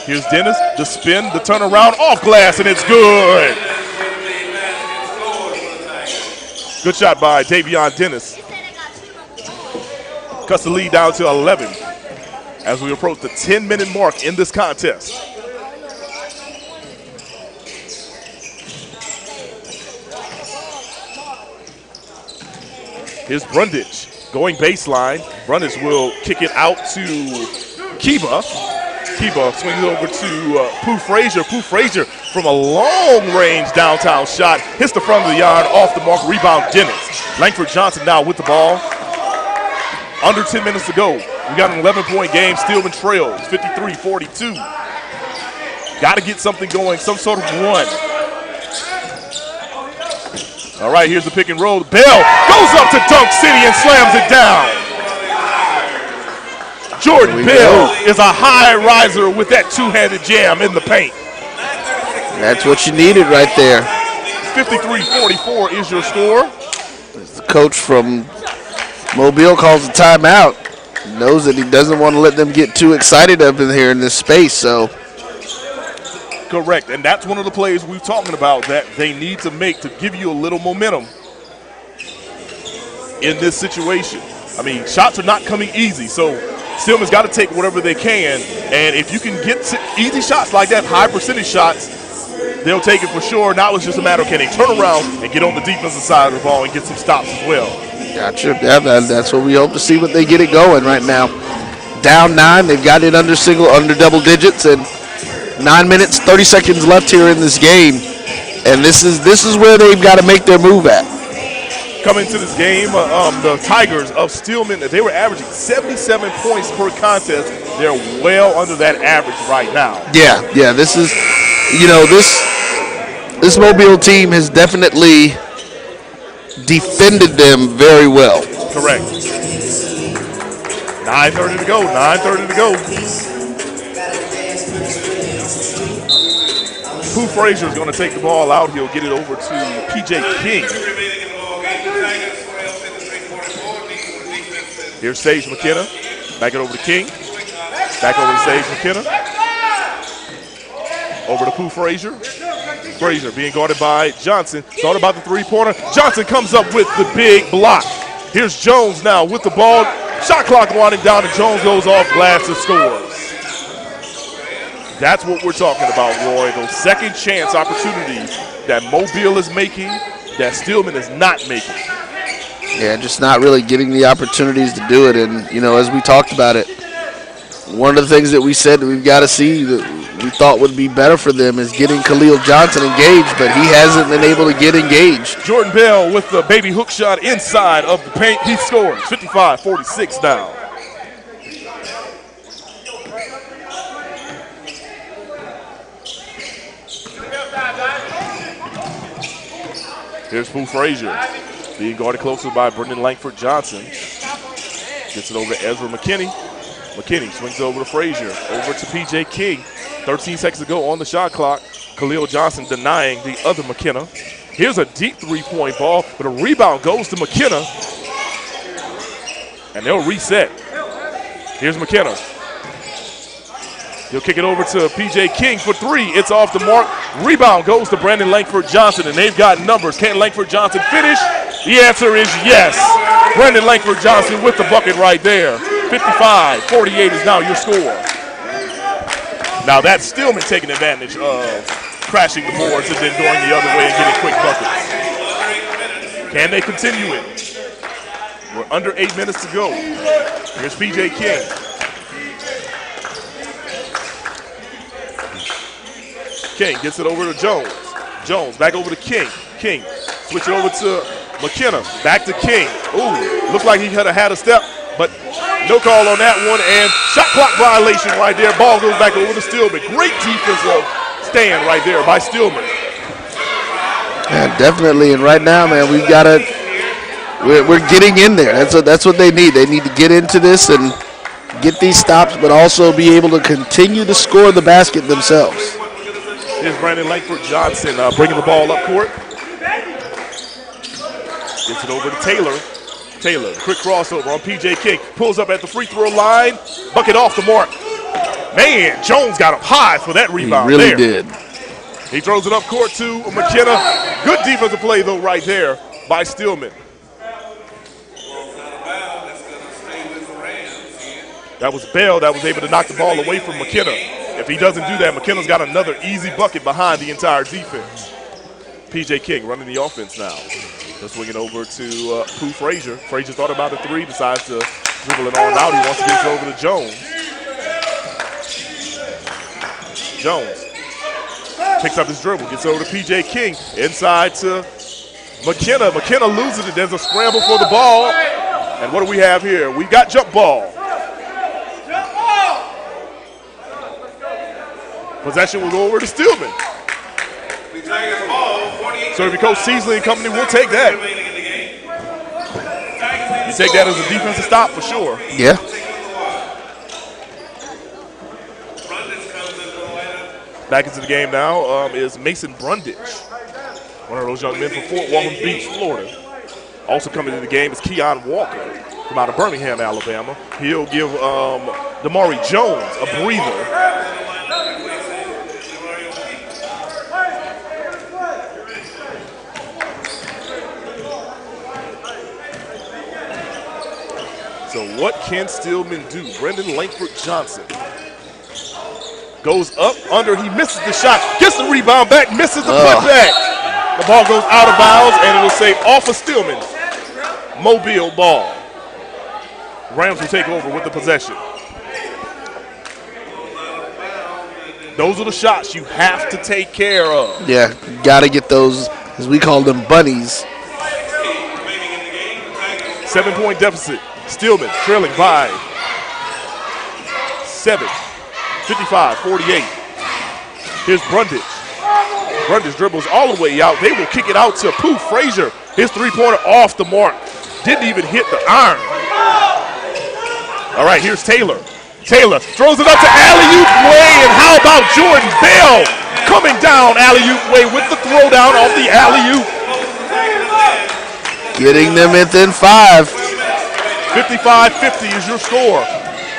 Here's Dennis, the spin, the turnaround, off glass, and it's good. Good shot by Davion Dennis. Cuts the lead down to 11 as we approach the 10-minute mark in this contest. Here's Brundage going baseline. Brundage will kick it out to Kiba. Kiba swings over to Pooh Frazier. Pooh Frazier from a long-range downtown shot. Hits the front of the yard, off the mark, rebound Dennis. Langford Johnson now with the ball. Under 10 minutes to go. We got an 11-point game. Stillman trails 53-42. Got to get something going, some sort of run. All right, here's the pick and roll. Bell goes up to Dunk City and slams it down. Jordan Bell is a high riser with that two-handed jam in the paint. That's what you needed right there. 53-44 is your score. The coach from Mobile calls a timeout. Knows that he doesn't want to let them get too excited up in here in this space, so. Correct, and that's one of the plays we're talking about that they need to make to give you a little momentum in this situation. I mean, shots are not coming easy, so Stillman's got to take whatever they can, and if you can get easy shots like that, high percentage shots, they'll take it for sure. Now it's just a matter of can they turn around and get on the defensive side of the ball and get some stops as well. Gotcha. Yeah, that's what we hope to see, what they get it going right now. Down 9, they've got it under double digits, and 9 minutes, 30 seconds left here in this game, and this is where they've got to make their move at. Coming to this game, the Tigers of Stillman, they were averaging 77 points per contest. They're well under that average right now. Yeah, this is, this Mobile team has definitely defended them very well. Correct. 9:30 to go. Pooh Frazier is going to take the ball out. He'll get it over to P.J. King. Here's Sage McKenna. Back it over to King. Back over to Sage McKenna. Over to Pooh Frazier. Frazier being guarded by Johnson. Thought about the three-pointer. Johnson comes up with the big block. Here's Jones now with the ball. Shot clock winding down, and Jones goes off glass and scores. That's what we're talking about, Roy. Those second chance opportunities that Mobile is making, that Stillman is not making. Yeah, just not really getting the opportunities to do it. And, as we talked about it, one of the things that we said that we've got to see that we thought would be better for them is getting Khalil Johnson engaged, but he hasn't been able to get engaged. Jordan Bell with the baby hook shot inside of the paint. He scores 55-46 now. Here's Pooh Frazier being guarded closely by Brendan Langford Johnson. Gets it over to Ezra McKinney. McKinney swings it over to Frazier. Over to P.J. King. 13 seconds to go on the shot clock. Khalil Johnson denying the other McKenna. Here's a deep three-point ball, but a rebound goes to McKenna. And they'll reset. Here's McKenna. He'll kick it over to P.J. King for three. It's off the mark. Rebound goes to Brandon Langford Johnson, and they've got numbers. Can Langford Johnson finish? The answer is yes. Brandon Langford Johnson with the bucket right there. 55-48 is now your score. Now that's Stillman taking advantage of crashing the boards and then going the other way and getting quick buckets. Can they continue it? We're under 8 minutes to go. Here's P.J. King. King gets it over to Jones. Jones back over to King. King switch it over to McKenna back to King. Ooh, looked like he had a step, but no call on that one. And shot clock violation right there. Ball goes back over to Stillman. Great defensive stand right there by Stillman. Yeah, definitely. And right now, man, we've got to. We're getting in there. That's what they need. They need to get into this and get these stops, but also be able to continue to score the basket themselves. Here's Brandon Langford Johnson bringing the ball up court. Gets it over to Taylor. Taylor, quick crossover on P.J. King. Pulls up at the free throw line. Bucket off the mark. Man, Jones got him high for that rebound. He really did. He throws it up court to McKenna. Good defensive play, though, right there by Stillman. That was Bell that was able to knock the ball away from McKenna. If he doesn't do that, McKenna's got another easy bucket behind the entire defense. P.J. King running the offense now. They'll swing it over to Pooh Frazier. Frazier thought about a three, decides to dribble it on out. He wants to get it over to Jones. Jones picks up his dribble, gets over to P.J. King. Inside to McKenna. McKenna loses it. There's a scramble for the ball. And what do we have here? We've got jump ball. Possession will go over to Stillman. So if you coach Teasley and company, we'll take that. You take that as a defensive stop for sure. Yeah. Back into the game now is Mason Brundage, one of those young men from Fort Walton Beach, Florida. Also coming into the game is Keon Walker from out of Birmingham, Alabama. He'll give Damari Jones a breather. So what can Stillman do? Brendan Langford Johnson goes up, under, he misses the shot, gets the rebound back, misses the putback. The ball goes out of bounds, and it'll say off of Stillman. Mobile ball. Rams will take over with the possession. Those are the shots you have to take care of. Yeah, got to get those, as we call them, bunnies. 7-point deficit. Stillman trailing by 7, 55-48. Here's Brundage. Brundage dribbles all the way out. They will kick it out to Pooh Frazier. His three-pointer off the mark. Didn't even hit the iron. All right, here's Taylor. Taylor throws it up to alley-oop way, and how about Jordan Bell coming down alley-oop way with the throwdown off the alley-oop. Getting them within 5. 55-50 is your score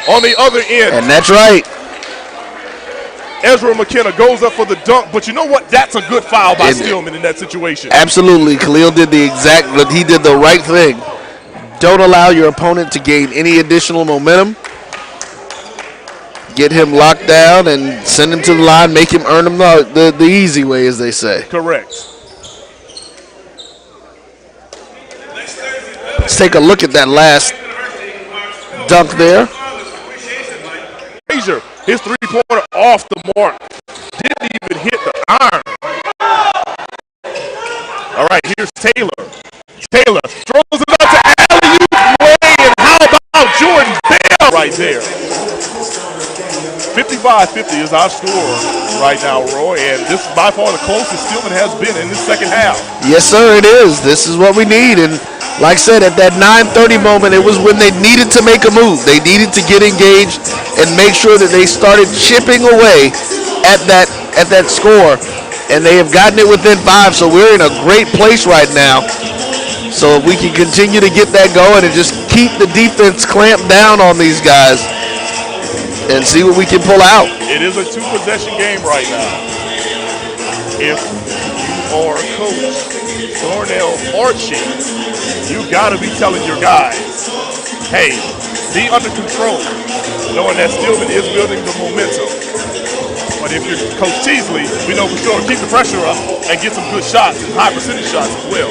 on the other end. And that's right. Ezra McKenna goes up for the dunk, but you know what? That's a good foul by Stillman in that situation. Absolutely. Khalil did he did the right thing. Don't allow your opponent to gain any additional momentum. Get him locked down and send him to the line, make him earn them the easy way, as they say. Correct. Let's take a look at that last dunk there. Frazier, his three-pointer off the mark. Didn't even hit the iron. All right, here's Taylor. Taylor throws it out to alley-oop way, and how about Jordan Bell right there? 55-50 is our score right now, Roy, and this is by far the closest Stillman has been in this second half. Yes, sir, it is. This is what we need, and like I said, at that 9:30 moment, it was when they needed to make a move. They needed to get engaged and make sure that they started chipping away at that score, and they have gotten it within 5, so we're in a great place right now. So if we can continue to get that going and just keep the defense clamped down on these guys and see what we can pull out. It is a two-possession game right now. If you are Coach Darnell Archie, you got to be telling your guys, hey, be under control, knowing that Stillman is building the momentum. But if you're Coach Teasley, we know for sure, keep the pressure up and get some good shots and high percentage shots as well.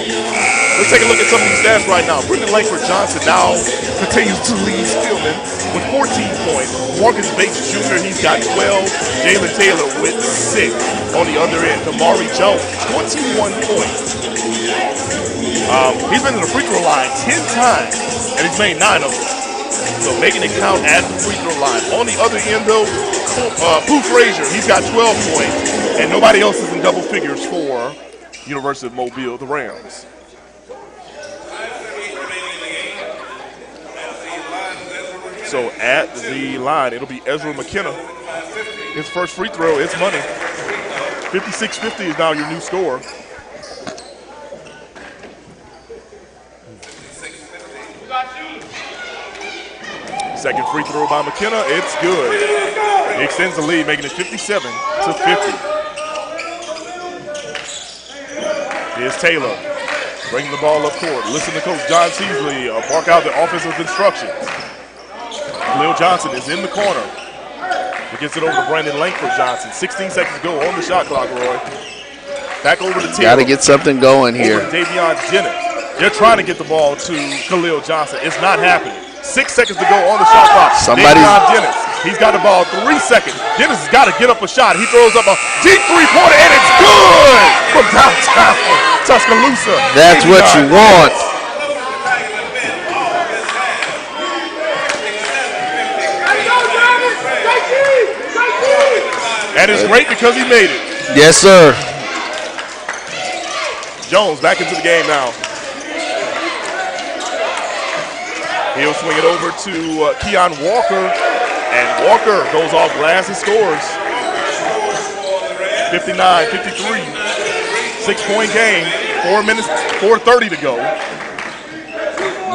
Let's take a look at some of these stats right now. Brendan Langford Johnson now continues to lead Stillman with 14 points. Marcus Bates Jr., he's got 12. Jalen Taylor with 6 on the other end. Damari Jones, 21 points. He's been to the free throw line 10 times, and he's made 9 of them. So making it count at the free throw line. On the other end, though, Pooh Frazier, he's got 12 points, and nobody else is in double figures for University of Mobile, the Rams. So at the line, it'll be Ezra McKenna. His first free throw, it's money. 56-50 is now your new score. Second free throw by McKenna, it's good. He extends the lead, making it 57-50. Here's Taylor, bringing the ball up court. Listen to Coach John Teasley bark out the offensive instructions. Khalil Johnson is in the corner. He gets it over to Brandon Langford Johnson. 16 seconds to go on the shot clock, Roy. Back over to Taylor. Got to get something going here. Over to Davion Jennings. They're trying to get the ball to Khalil Johnson. It's not happening. 6 seconds to go on the shot clock. Davion Jennings. He's got the ball 3 seconds. Jennings has got to get up a shot. He throws up a deep three-pointer, and it's good from downtown Tuscaloosa. That's what you want. And it's great because he made it. Yes, sir. Jones back into the game now. He'll swing it over to Keon Walker, and Walker goes off glass and scores. 59-53, 6-point game, 4:30 to go.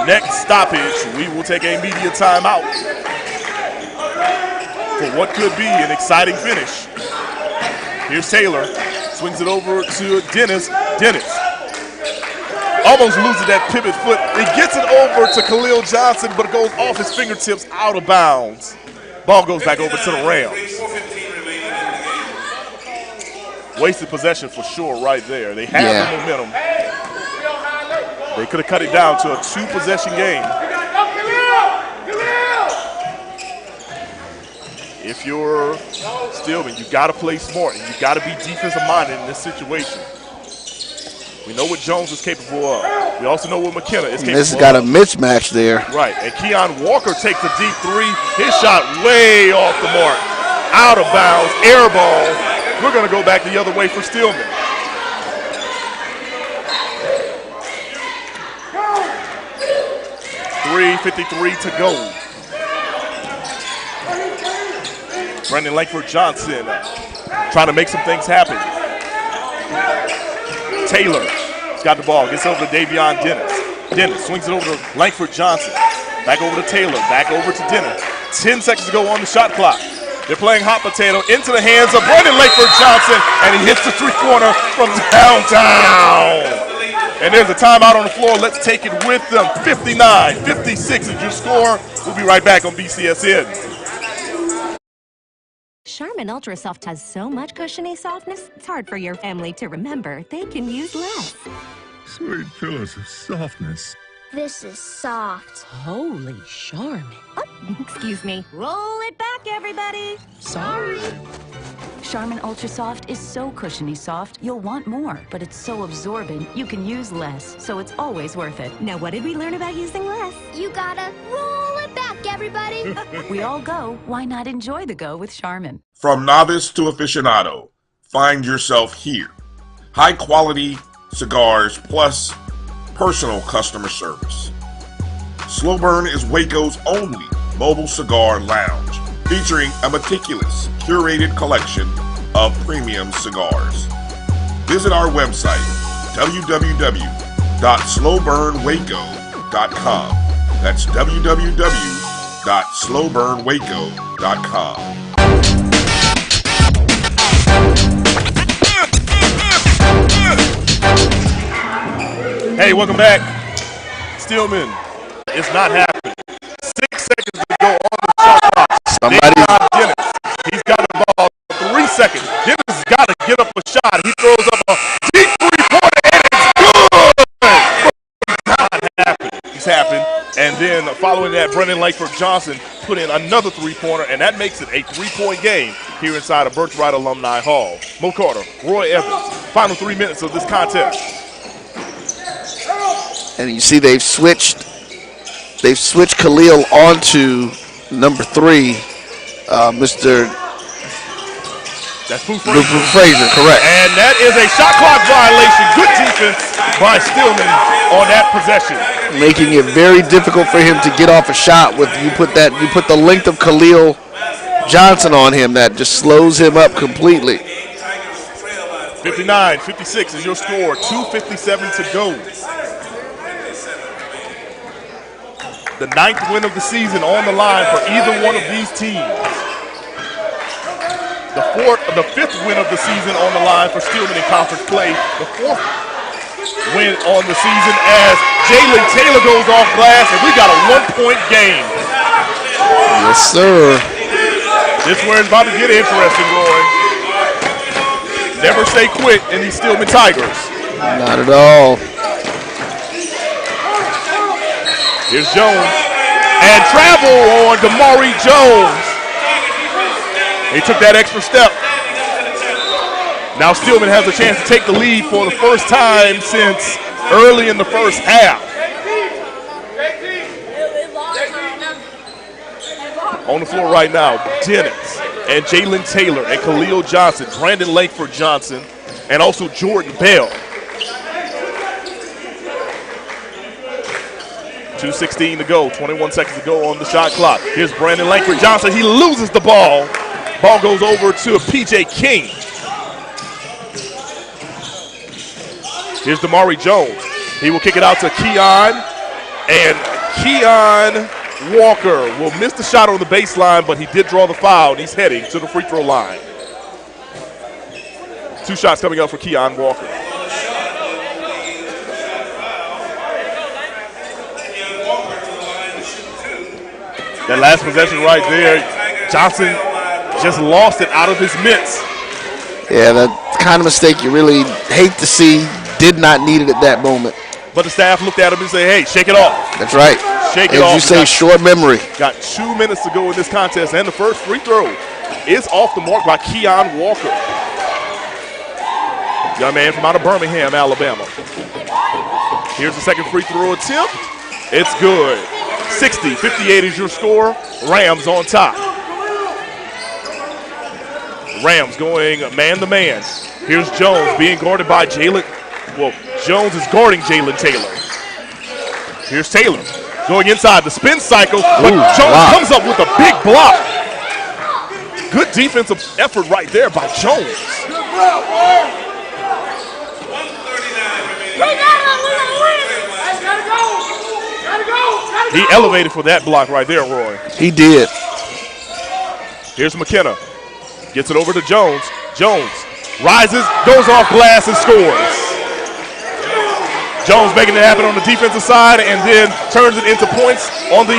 Next stoppage, we will take a media timeout for what could be an exciting finish. Here's Taylor, swings it over to Dennis. Dennis almost loses that pivot foot. He gets it over to Khalil Johnson, but it goes off his fingertips out of bounds. Ball goes back over to the Rams. Wasted possession for sure right there. They have the momentum. They could have cut it down to a 2-possession game. If you're Stillman, you got to play smart, and you got to be defensive-minded in this situation. We know what Jones is capable of. We also know what McKenna is capable of. This has got a mismatch there. Right, and Keon Walker takes a deep three. His shot way off the mark. Out of bounds, air ball. We're going to go back the other way for Stillman. .353 to go. Brandon Langford Johnson trying to make some things happen. Taylor has got the ball, gets over to Davion Dennis. Dennis swings it over to Langford Johnson. Back over to Taylor, back over to Dennis. 10 seconds to go on the shot clock. They're playing hot potato into the hands of Brandon Langford Johnson, and he hits the three-pointer from downtown. And there's a timeout on the floor. Let's take it with them. 59-56 is your score. We'll be right back on BCSN. Charmin Ultra Soft has so much cushiony softness, it's hard for your family to remember they can use less. Sweet pillows of softness. This is soft. Holy Charmin. Oh, excuse me. Roll it back, everybody. Sorry. Charmin Ultra Soft is so cushiony soft, you'll want more, but it's so absorbent, you can use less, so it's always worth it. Now, what did we learn about using less? You gotta roll it back, everybody. We all go. Why not enjoy the go with Charmin? From novice to aficionado, find yourself here. High quality cigars plus personal customer service. Slow Burn is Waco's only mobile cigar lounge, featuring a meticulous, curated collection of premium cigars. Visit our website, www.slowburnwaco.com. That's www.slowburnwaco.com. Hey, welcome back. Stillman, it's not happening. 6 seconds to go on the shot clock. Dennis, he's got the ball. 3 seconds. Dennis has got to get up a shot. He throws up a deep three-pointer, and it's good. It's not happening. It's happened. And then following that, Brandon Langford Johnson put in another three-pointer, and that makes it a 3-point game here inside of Birthright Alumni Hall. Mo Carter, Roy Evans, final 3 minutes of this contest. And you see they've switched Khalil onto number 3, Mr. That's Frazier. Frazier, correct. And that is a shot clock violation. Good defense by Stillman on that possession. Making it very difficult for him to get off a shot with you put the length of Khalil Johnson on him. That just slows him up completely. 59-56 is your score. 2:57 to go. The 9th win of the season on the line for either one of these teams. The 5th win of the season on the line for Stillman in conference play. The 4th win on the season as Jalen Taylor goes off glass, and we got a 1-point game. Yes, sir. This is where it's about to get interesting, Roy. Never say quit in these Stillman Tigers. Not at all. Here's Jones. And travel on Damari Jones. He took that extra step. Now Stillman has a chance to take the lead for the first time since early in the first half. On the floor right now, Dennis and Jalen Taylor and Khalil Johnson, Brandon Langford Johnson, and also Jordan Bell. 2:16 to go, 21 seconds to go on the shot clock. Here's Brandon Langford Johnson. He loses the ball. Ball goes over to P.J. King. Here's Damari Jones. He will kick it out to Keon. And Keon Walker will miss the shot on the baseline, but he did draw the foul, and he's heading to the free throw line. 2 shots coming up for Keon Walker. That last possession right there, Johnson just lost it out of his mitts. Yeah, that kind of mistake you really hate to see. Did not need it at that moment. But the staff looked at him and said, hey, shake it off. That's right. Shake it off. As you say, short memory. Got 2 minutes to go in this contest, and the first free throw is off the mark by Keon Walker. Young man from out of Birmingham, Alabama. Here's the second free throw attempt. It's good. 60-58 is your score. Rams on top. Rams going man-to-man. Here's Jones being guarded by Jalen. Well, Jones is guarding Jalen Taylor. Here's Taylor going inside the spin cycle, but Jones comes up with a big block. Good defensive effort right there by Jones. He elevated for that block right there, Roy. He did. Here's McKenna. Gets it over to Jones. Jones rises, goes off glass, and scores. Jones making it happen on the defensive side and then turns it into points on the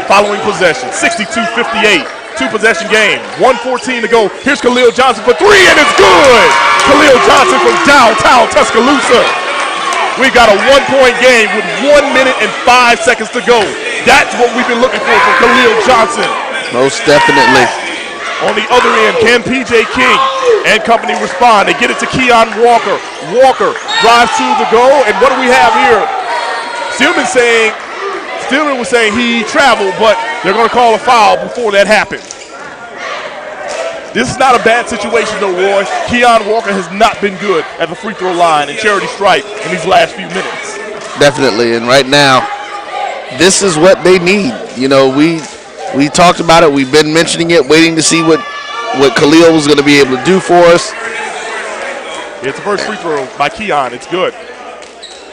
following possession. 62-58, 2-possession game. 1:14 to go. Here's Khalil Johnson for 3, and it's good! Khalil Johnson from downtown Tuscaloosa. We've got a 1-point game with 1 minute and 5 seconds to go. That's what we've been looking for from Khalil Johnson. Most definitely. On the other end, can P.J. King and company respond? They get it to Keon Walker. Walker drives to the goal, and what do we have here? Stillman was saying he traveled, but they're going to call a foul before that happened. This is not a bad situation, though, Roy. Keon Walker has not been good at the free throw line and charity stripe in these last few minutes. Definitely, and right now, this is what they need. You know, we talked about it. We've been mentioning it, waiting to see what Khalil was going to be able to do for us. It's the first free throw by Keon. It's good.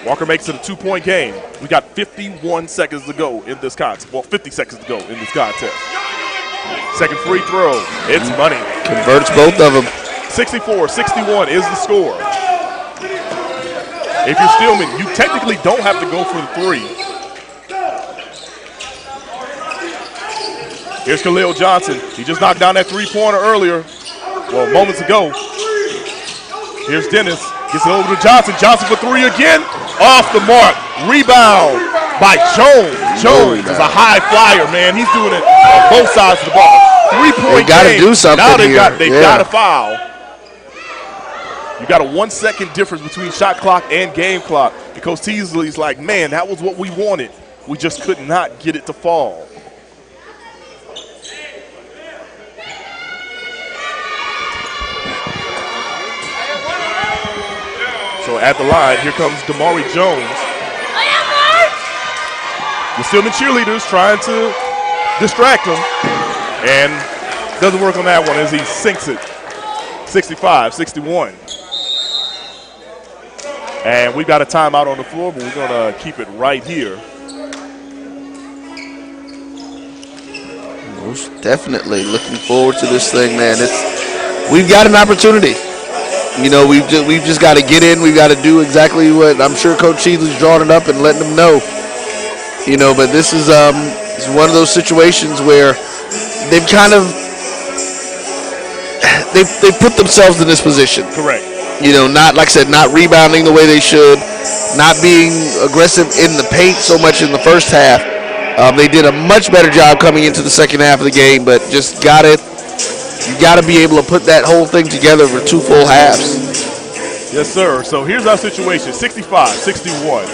Walker makes it a 2-point game. We got 51 seconds to go in this contest. Well, 50 seconds to go in this contest. Second free throw. It's money. Converts both of them. 64-61 is the score. If you're Stillman, you technically don't have to go for the 3. Here's Khalil Johnson. He just knocked down that 3-pointer earlier. Well, moments ago. Here's Dennis. Gets it over to Johnson. Johnson for 3 again. Off the mark. Rebound by Jones. Jones is a high flyer, man. He's doing it on both sides of the ball. 3-point game. They got to do something now here. They got to foul. You got a 1 second difference between shot clock and game clock. And Coach Teasley's like, man, that was what we wanted. We just could not get it to fall. So at the line, here comes Damari Jones. The Stillman cheerleaders trying to distract him. And doesn't work on that one as he sinks it. 65-61. And we've got a timeout on the floor, but we're going to keep it right here. Most definitely looking forward to this thing, man. We've got an opportunity. You know, we've just got to get in. We've got to do exactly what I'm sure Coach Cheesley's drawing it up and letting them know. You know, but this is it's one of those situations where they've kind of they put themselves in this position. Correct. You know, not like I said, not rebounding the way they should, not being aggressive in the paint so much in the first half. They did a much better job coming into the second half of the game, but just you got to be able to put that whole thing together for 2 full halves. Yes, sir. So here's our situation, 65-61.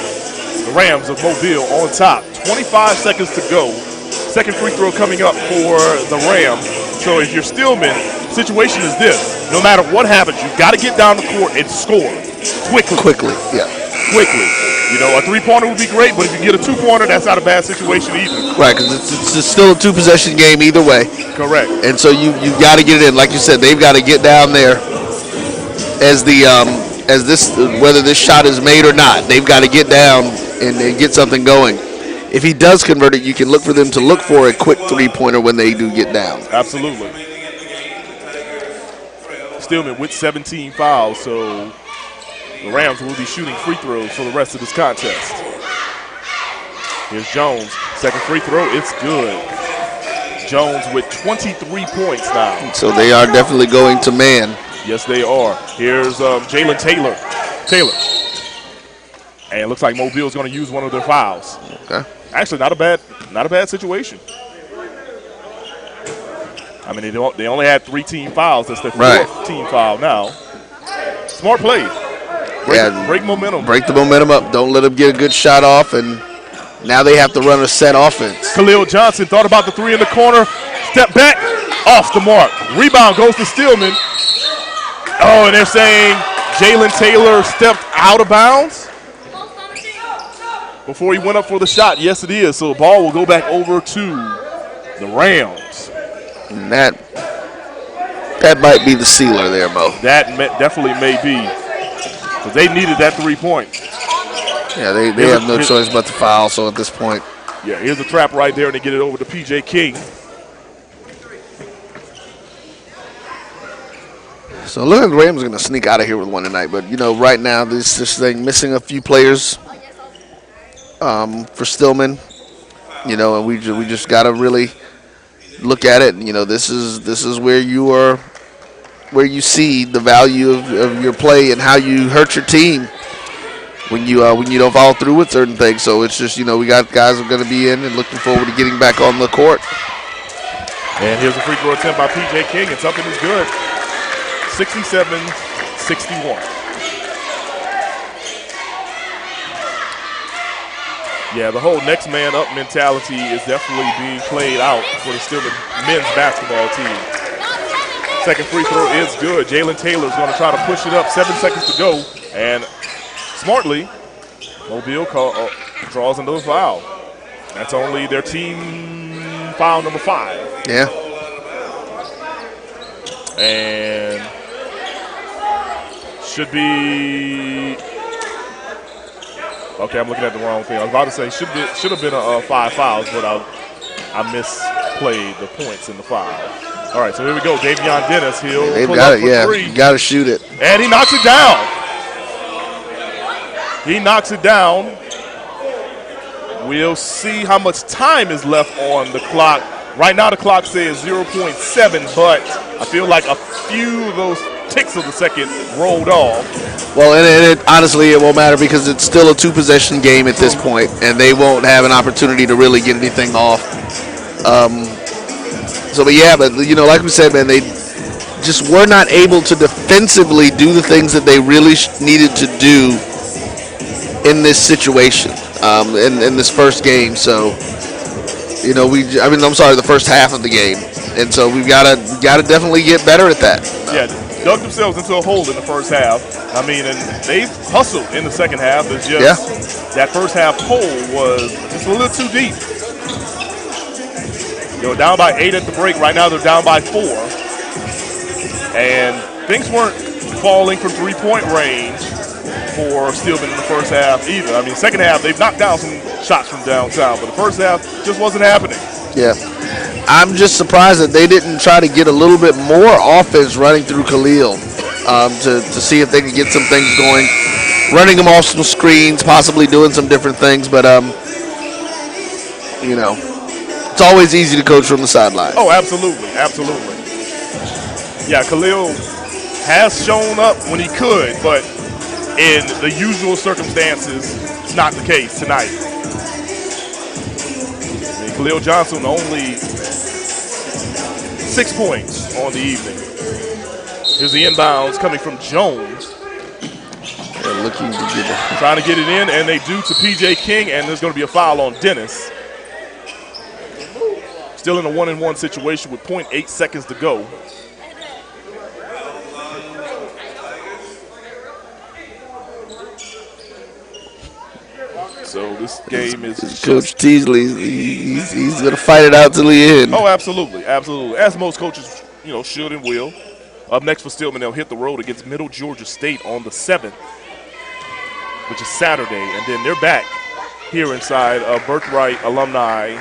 The Rams of Mobile on top. 25 seconds to go. Second free throw coming up for the Rams. So if you're Stillman, situation is this. No matter what happens, you've got to get down the court and score quickly. Quickly. Quickly. You know, a 3-pointer would be great, but if you get a 2-pointer, that's not a bad situation either. Right, because it's still a 2-possession game either way. Correct. And so you've got to get it in. Like you said, they've got to get down there as whether this shot is made or not. They've got to get down and get something going. If he does convert it, you can look for them to look for a quick 3-pointer when they do get down. Absolutely. Stillman with 17 fouls, so the Rams will be shooting free throws for the rest of this contest. Here's Jones. Second free throw, it's good. Jones with 23 points now. So they are definitely going to man. Yes, they are. Here's Jalen Taylor. And it looks like Mobile's going to use one of their fouls. Okay. Actually, not a bad situation. I mean, they only had 3 team fouls. That's their 4th team foul now. Smart play. Break momentum. Break the momentum up. Don't let them get a good shot off, and now they have to run a set offense. Khalil Johnson thought about the 3 in the corner. Step back. Off the mark. Rebound goes to Stillman. Oh, and they're saying Jalen Taylor stepped out of bounds before he went up for the shot. Yes, it is. So the ball will go back over to the Rams. And that might be the sealer there, Mo. That definitely may be. Because they needed that 3-point. Yeah, they have no choice but to foul, so at this point. Yeah, here's the trap right there, and they get it over to P.J. King. So look like the Rams are going to sneak out of here with one tonight. But, you know, right now, this thing missing a few players for Stillman. You know, and we just got to really look at it. You know, this is where you see the value of your play and how you hurt your team when you don't follow through with certain things. So it's just, you know, we got guys who are going to be in and looking forward to getting back on the court. And here's a free throw attempt by P.J. King, and something is good. 67-61. Yeah, the whole next man up mentality is definitely being played out for the Stillman men's basketball team. Second free throw is good. Jalen Taylor's going to try to push it up. 7 seconds to go. And smartly, Mobile draws another foul. That's only their team foul number 5. Yeah. And should be. Okay, I'm looking at the wrong thing. I was about to say should have been a 5 fouls, but I misplayed the points in the 5. All right, so here we go. Davion Dennis, he'll pull up for 3. You got to shoot it. And he knocks it down. He knocks it down. We'll see how much time is left on the clock. Right now the clock says 0.7, but I feel like a few of those ticks of the second rolled off. Well, and honestly, it won't matter because it's still a 2-possession game at this point, and they won't have an opportunity to really get anything off. But you know, like we said, man, they just were not able to defensively do the things that they really needed to do in this situation, in this first game. So, the first half of the game, and so we've got to definitely get better at that. Yeah, dug themselves into a hole in the first half. I mean, and they've hustled in the second half. It's just that first half hole was just a little too deep. They were down by 8 at the break. Right now they're down by 4. And things weren't falling from three-point range for Stillman in the first half either. I mean, second half, they've knocked down some shots from downtown, but the first half just wasn't happening. Yeah. I'm just surprised that they didn't try to get a little bit more offense running through Khalil to see if they could get some things going, running them off some screens, possibly doing some different things, but, it's always easy to coach from the sideline. Oh, absolutely, absolutely. Yeah, Khalil has shown up when he could, but in the usual circumstances, it's not the case tonight. I mean, Khalil Johnson only 6 points on the evening. Here's the inbounds coming from Jones. They're looking to get it. Trying to get it in, and they do to P.J. King, and there's going to be a foul on Dennis. Still in a 1-and-1 situation with 0.8 seconds to go. So this game is Coach Teasley. He's going to fight it out till the end. Oh, absolutely, absolutely. As most coaches, should and will. Up next for Stillman, they'll hit the road against Middle Georgia State on the 7th, which is Saturday, and then they're back here inside Birthright Alumni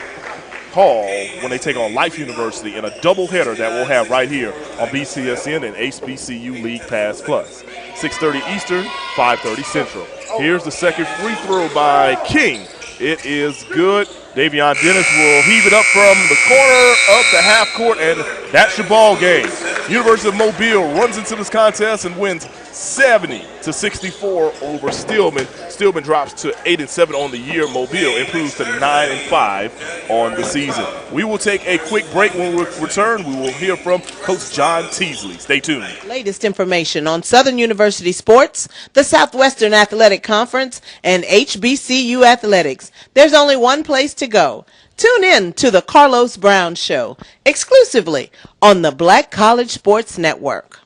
Hall when they take on Life University in a doubleheader that we'll have right here on BCSN and HBCU League Pass Plus. 6:30 Eastern, 5:30 Central. Here's the second free throw by King. It is good. Davion Dennis will heave it up from the corner of the half court, and that's your ball game. University of Mobile runs into this contest and wins 70-64 over Stillman. Stillman drops to 8-7 on the year. Mobile improves to 9-5 on the season. We will take a quick break. When we return, we will hear from Coach John Teasley. Stay tuned. Latest information on Southern University sports, the Southwestern Athletic Conference, and HBCU athletics. There's only one place to go. Tune in to the Carlos Brown Show, exclusively on the Black College Sports Network.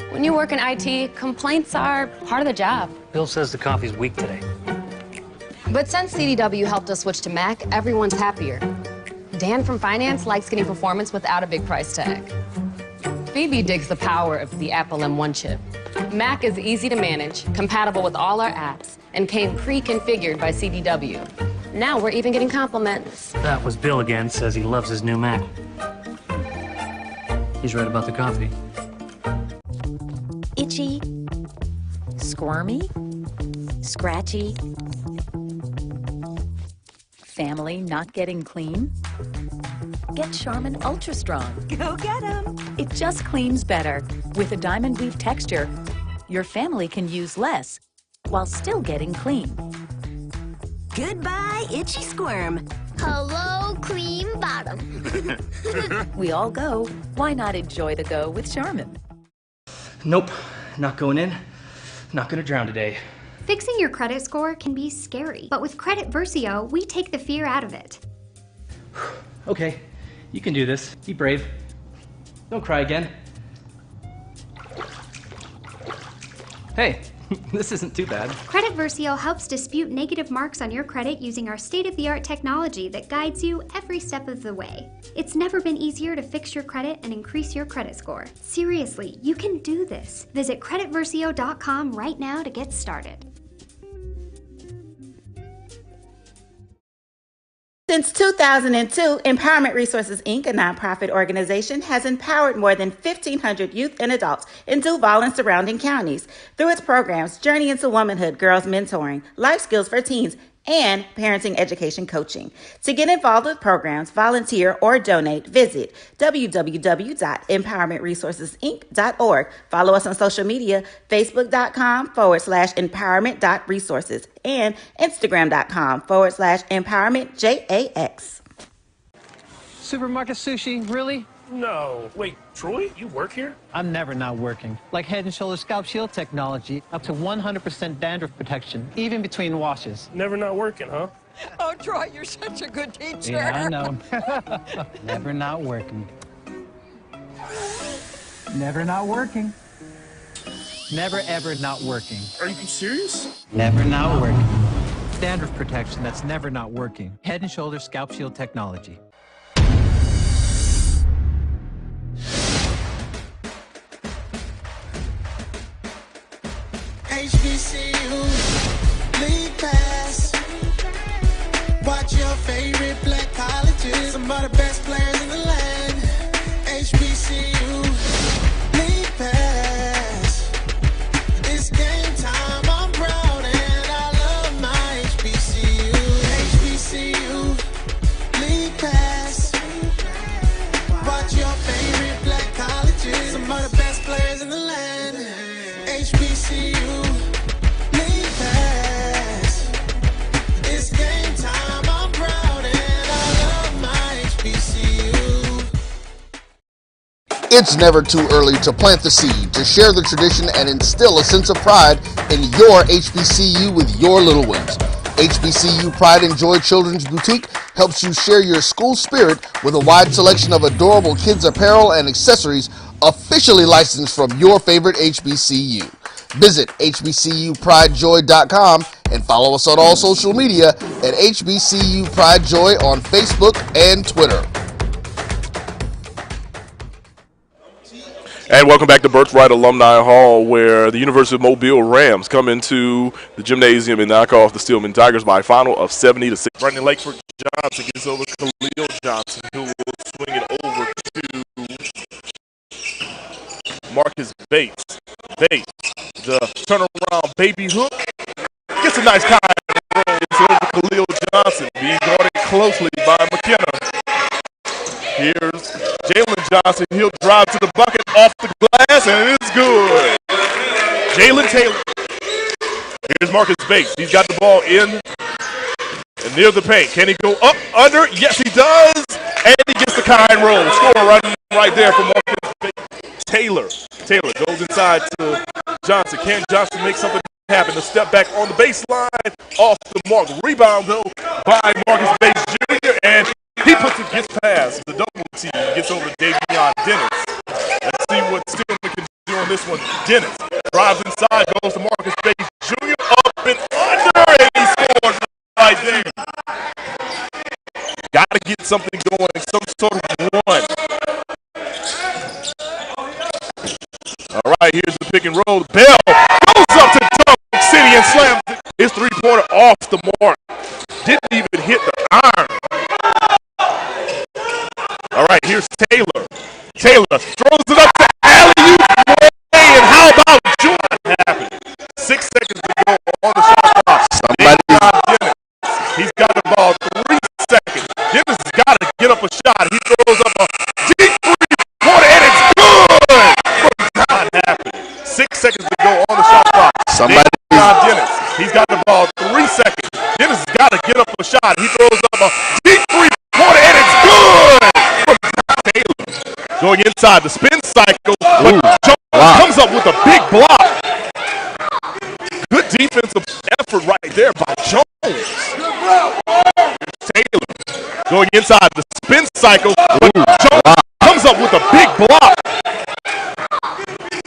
When you work in IT, complaints are part of the job. Bill says the coffee's weak today. But since CDW helped us switch to Mac, everyone's happier. Dan from Finance likes getting performance without a big price tag. Phoebe digs the power of the Apple M1 chip. Mac is easy to manage, compatible with all our apps, and came pre-configured by CDW. Now we're even getting compliments. That was Bill again, says he loves his new Mac. He's right about the coffee. Itchy, squirmy, scratchy, family not getting clean? Get Charmin Ultra Strong. Go get 'em. It just cleans better. With a diamond weave texture, your family can use less while still getting clean. Goodbye, itchy squirm. Hello, cream bottom. We all go. Why not enjoy the go with Charmin? Nope, not going in. Not gonna drown today. Fixing your credit score can be scary, but with Credit Versio, we take the fear out of it. Okay, you can do this. Be brave. Don't cry again. Hey, this isn't too bad. Credit Versio helps dispute negative marks on your credit using our state-of-the-art technology that guides you every step of the way. It's never been easier to fix your credit and increase your credit score. Seriously, you can do this. Visit creditversio.com right now to get started. Since 2002, Empowerment Resources, Inc., a nonprofit organization, has empowered more than 1,500 youth and adults in Duval and surrounding counties through its programs Journey into Womanhood, Girls Mentoring, Life Skills for Teens, and Parenting Education Coaching. To get involved with programs, volunteer, or donate, visit www.empowermentresourcesinc.org. Follow us on social media, facebook.com/empowerment.resources and Instagram.com/empowermentJAX. Supermarket sushi, really? No. Wait, Troy, you work here? I'm never not working. Like Head & Shoulders Scalp Shield technology, up to 100% dandruff protection, even between washes. Never not working, huh? Oh, Troy, you're such a good teacher. Yeah, I know. Never not working. Never not working. Never ever not working. Are you serious? Never not working. Dandruff protection that's never not working. Head & Shoulders Scalp Shield technology. HBCU League Pass. Watch your favorite black colleges. Some of the best players in the land. HBCU League Pass. It's game time. I'm proud and I love my HBCU. HBCU League Pass. Watch your favorite black colleges. Some of the best players in the land. HBCU League Pass. It's game time. I'm proud and I love my HBCU. It's never too early to plant the seed, to share the tradition, and instill a sense of pride in your HBCU with your little ones. HBCU Pride and Joy Children's Boutique helps you share your school spirit with a wide selection of adorable kids' apparel and accessories officially licensed from your favorite HBCU. Visit hbcupridejoy.com and follow us on all social media at HBCU Pride Joy on Facebook and Twitter. And welcome back to Birthright Alumni Hall, where the University of Mobile Rams come into the gymnasium and knock off the Stillman Tigers by a final of 70-6. Brandon Lakeford Johnson gets over Khalil Johnson, who will swing it over to Marcus Bates. Bates, the turnaround baby hook, gets a nice kind of roll. It's over Khalil Johnson, being guarded closely by McKenna. Here's Jalen Johnson. He'll drive to the bucket off the glass, and it is good. Jalen Taylor. Here's Marcus Bates. He's got the ball in and near the paint. Can he go up, under? Yes, he does. And he gets the kind roll. Score right there for Marcus Bates. Taylor goes inside to Johnson. Can Johnson make something happen? A step back on the baseline. Off the mark. Rebound, though, by Marcus Bates Jr. And he gets past the double team, gets over to Davion Dennis. Let's see what Stillman can do on this one. Dennis drives inside, goes to Marcus Bates Jr. Up and under, and he scores right there. Got to get something going, some sort of run. All right, here's the pick and roll. Bell goes up to Dalton City and slams his three-pointer off the mark. Didn't even hit the iron. All right, here's Taylor. Taylor throws it up to alley-oop, and how about Jordan happened? 6 seconds to go on the shot clock. Dennis. He's got the ball 3 seconds. Dennis has got to get up a shot. He throws up a deep three-pointer, and it's good. What happened? 6 seconds to go on the shot clock. Dennis. He's got the ball 3 seconds. Dennis has got to get up a shot. He throws up a deep three-pointer, and it's good. Going inside the spin cycle, but Jones comes up with a big block. Good defensive effort right there by Jones. Taylor going inside the spin cycle, but Jones comes up with a big block.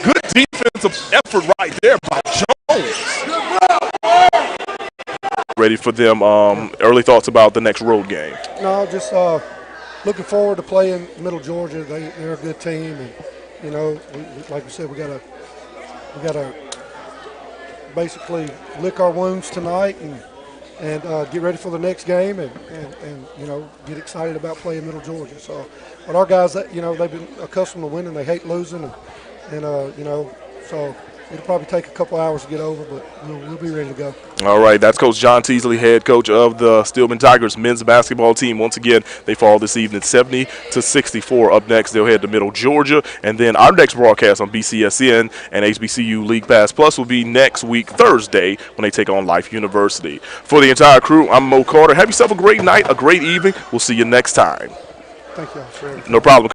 Good defensive effort right there by Jones. Ready for them. Early thoughts about the next road game? No, just looking forward to playing Middle Georgia. They're a good team, and you know, like we said, we gotta basically lick our wounds tonight and get ready for the next game, and you know, get excited about playing Middle Georgia. So, but our guys, that you know, they've been accustomed to winning. They hate losing, and you know, so it'll probably take a couple hours to get over, but we'll be ready to go. All right, that's Coach John Teasley, head coach of the Stillman Tigers men's basketball team. Once again, they fall this evening 70-64. Up next, they'll head to Middle Georgia, and then our next broadcast on BCSN and HBCU League Pass Plus will be next week, Thursday, when they take on Life University. For the entire crew, I'm Mo Carter. Have yourself a great night, a great evening. We'll see you next time. Thank you all. No problem.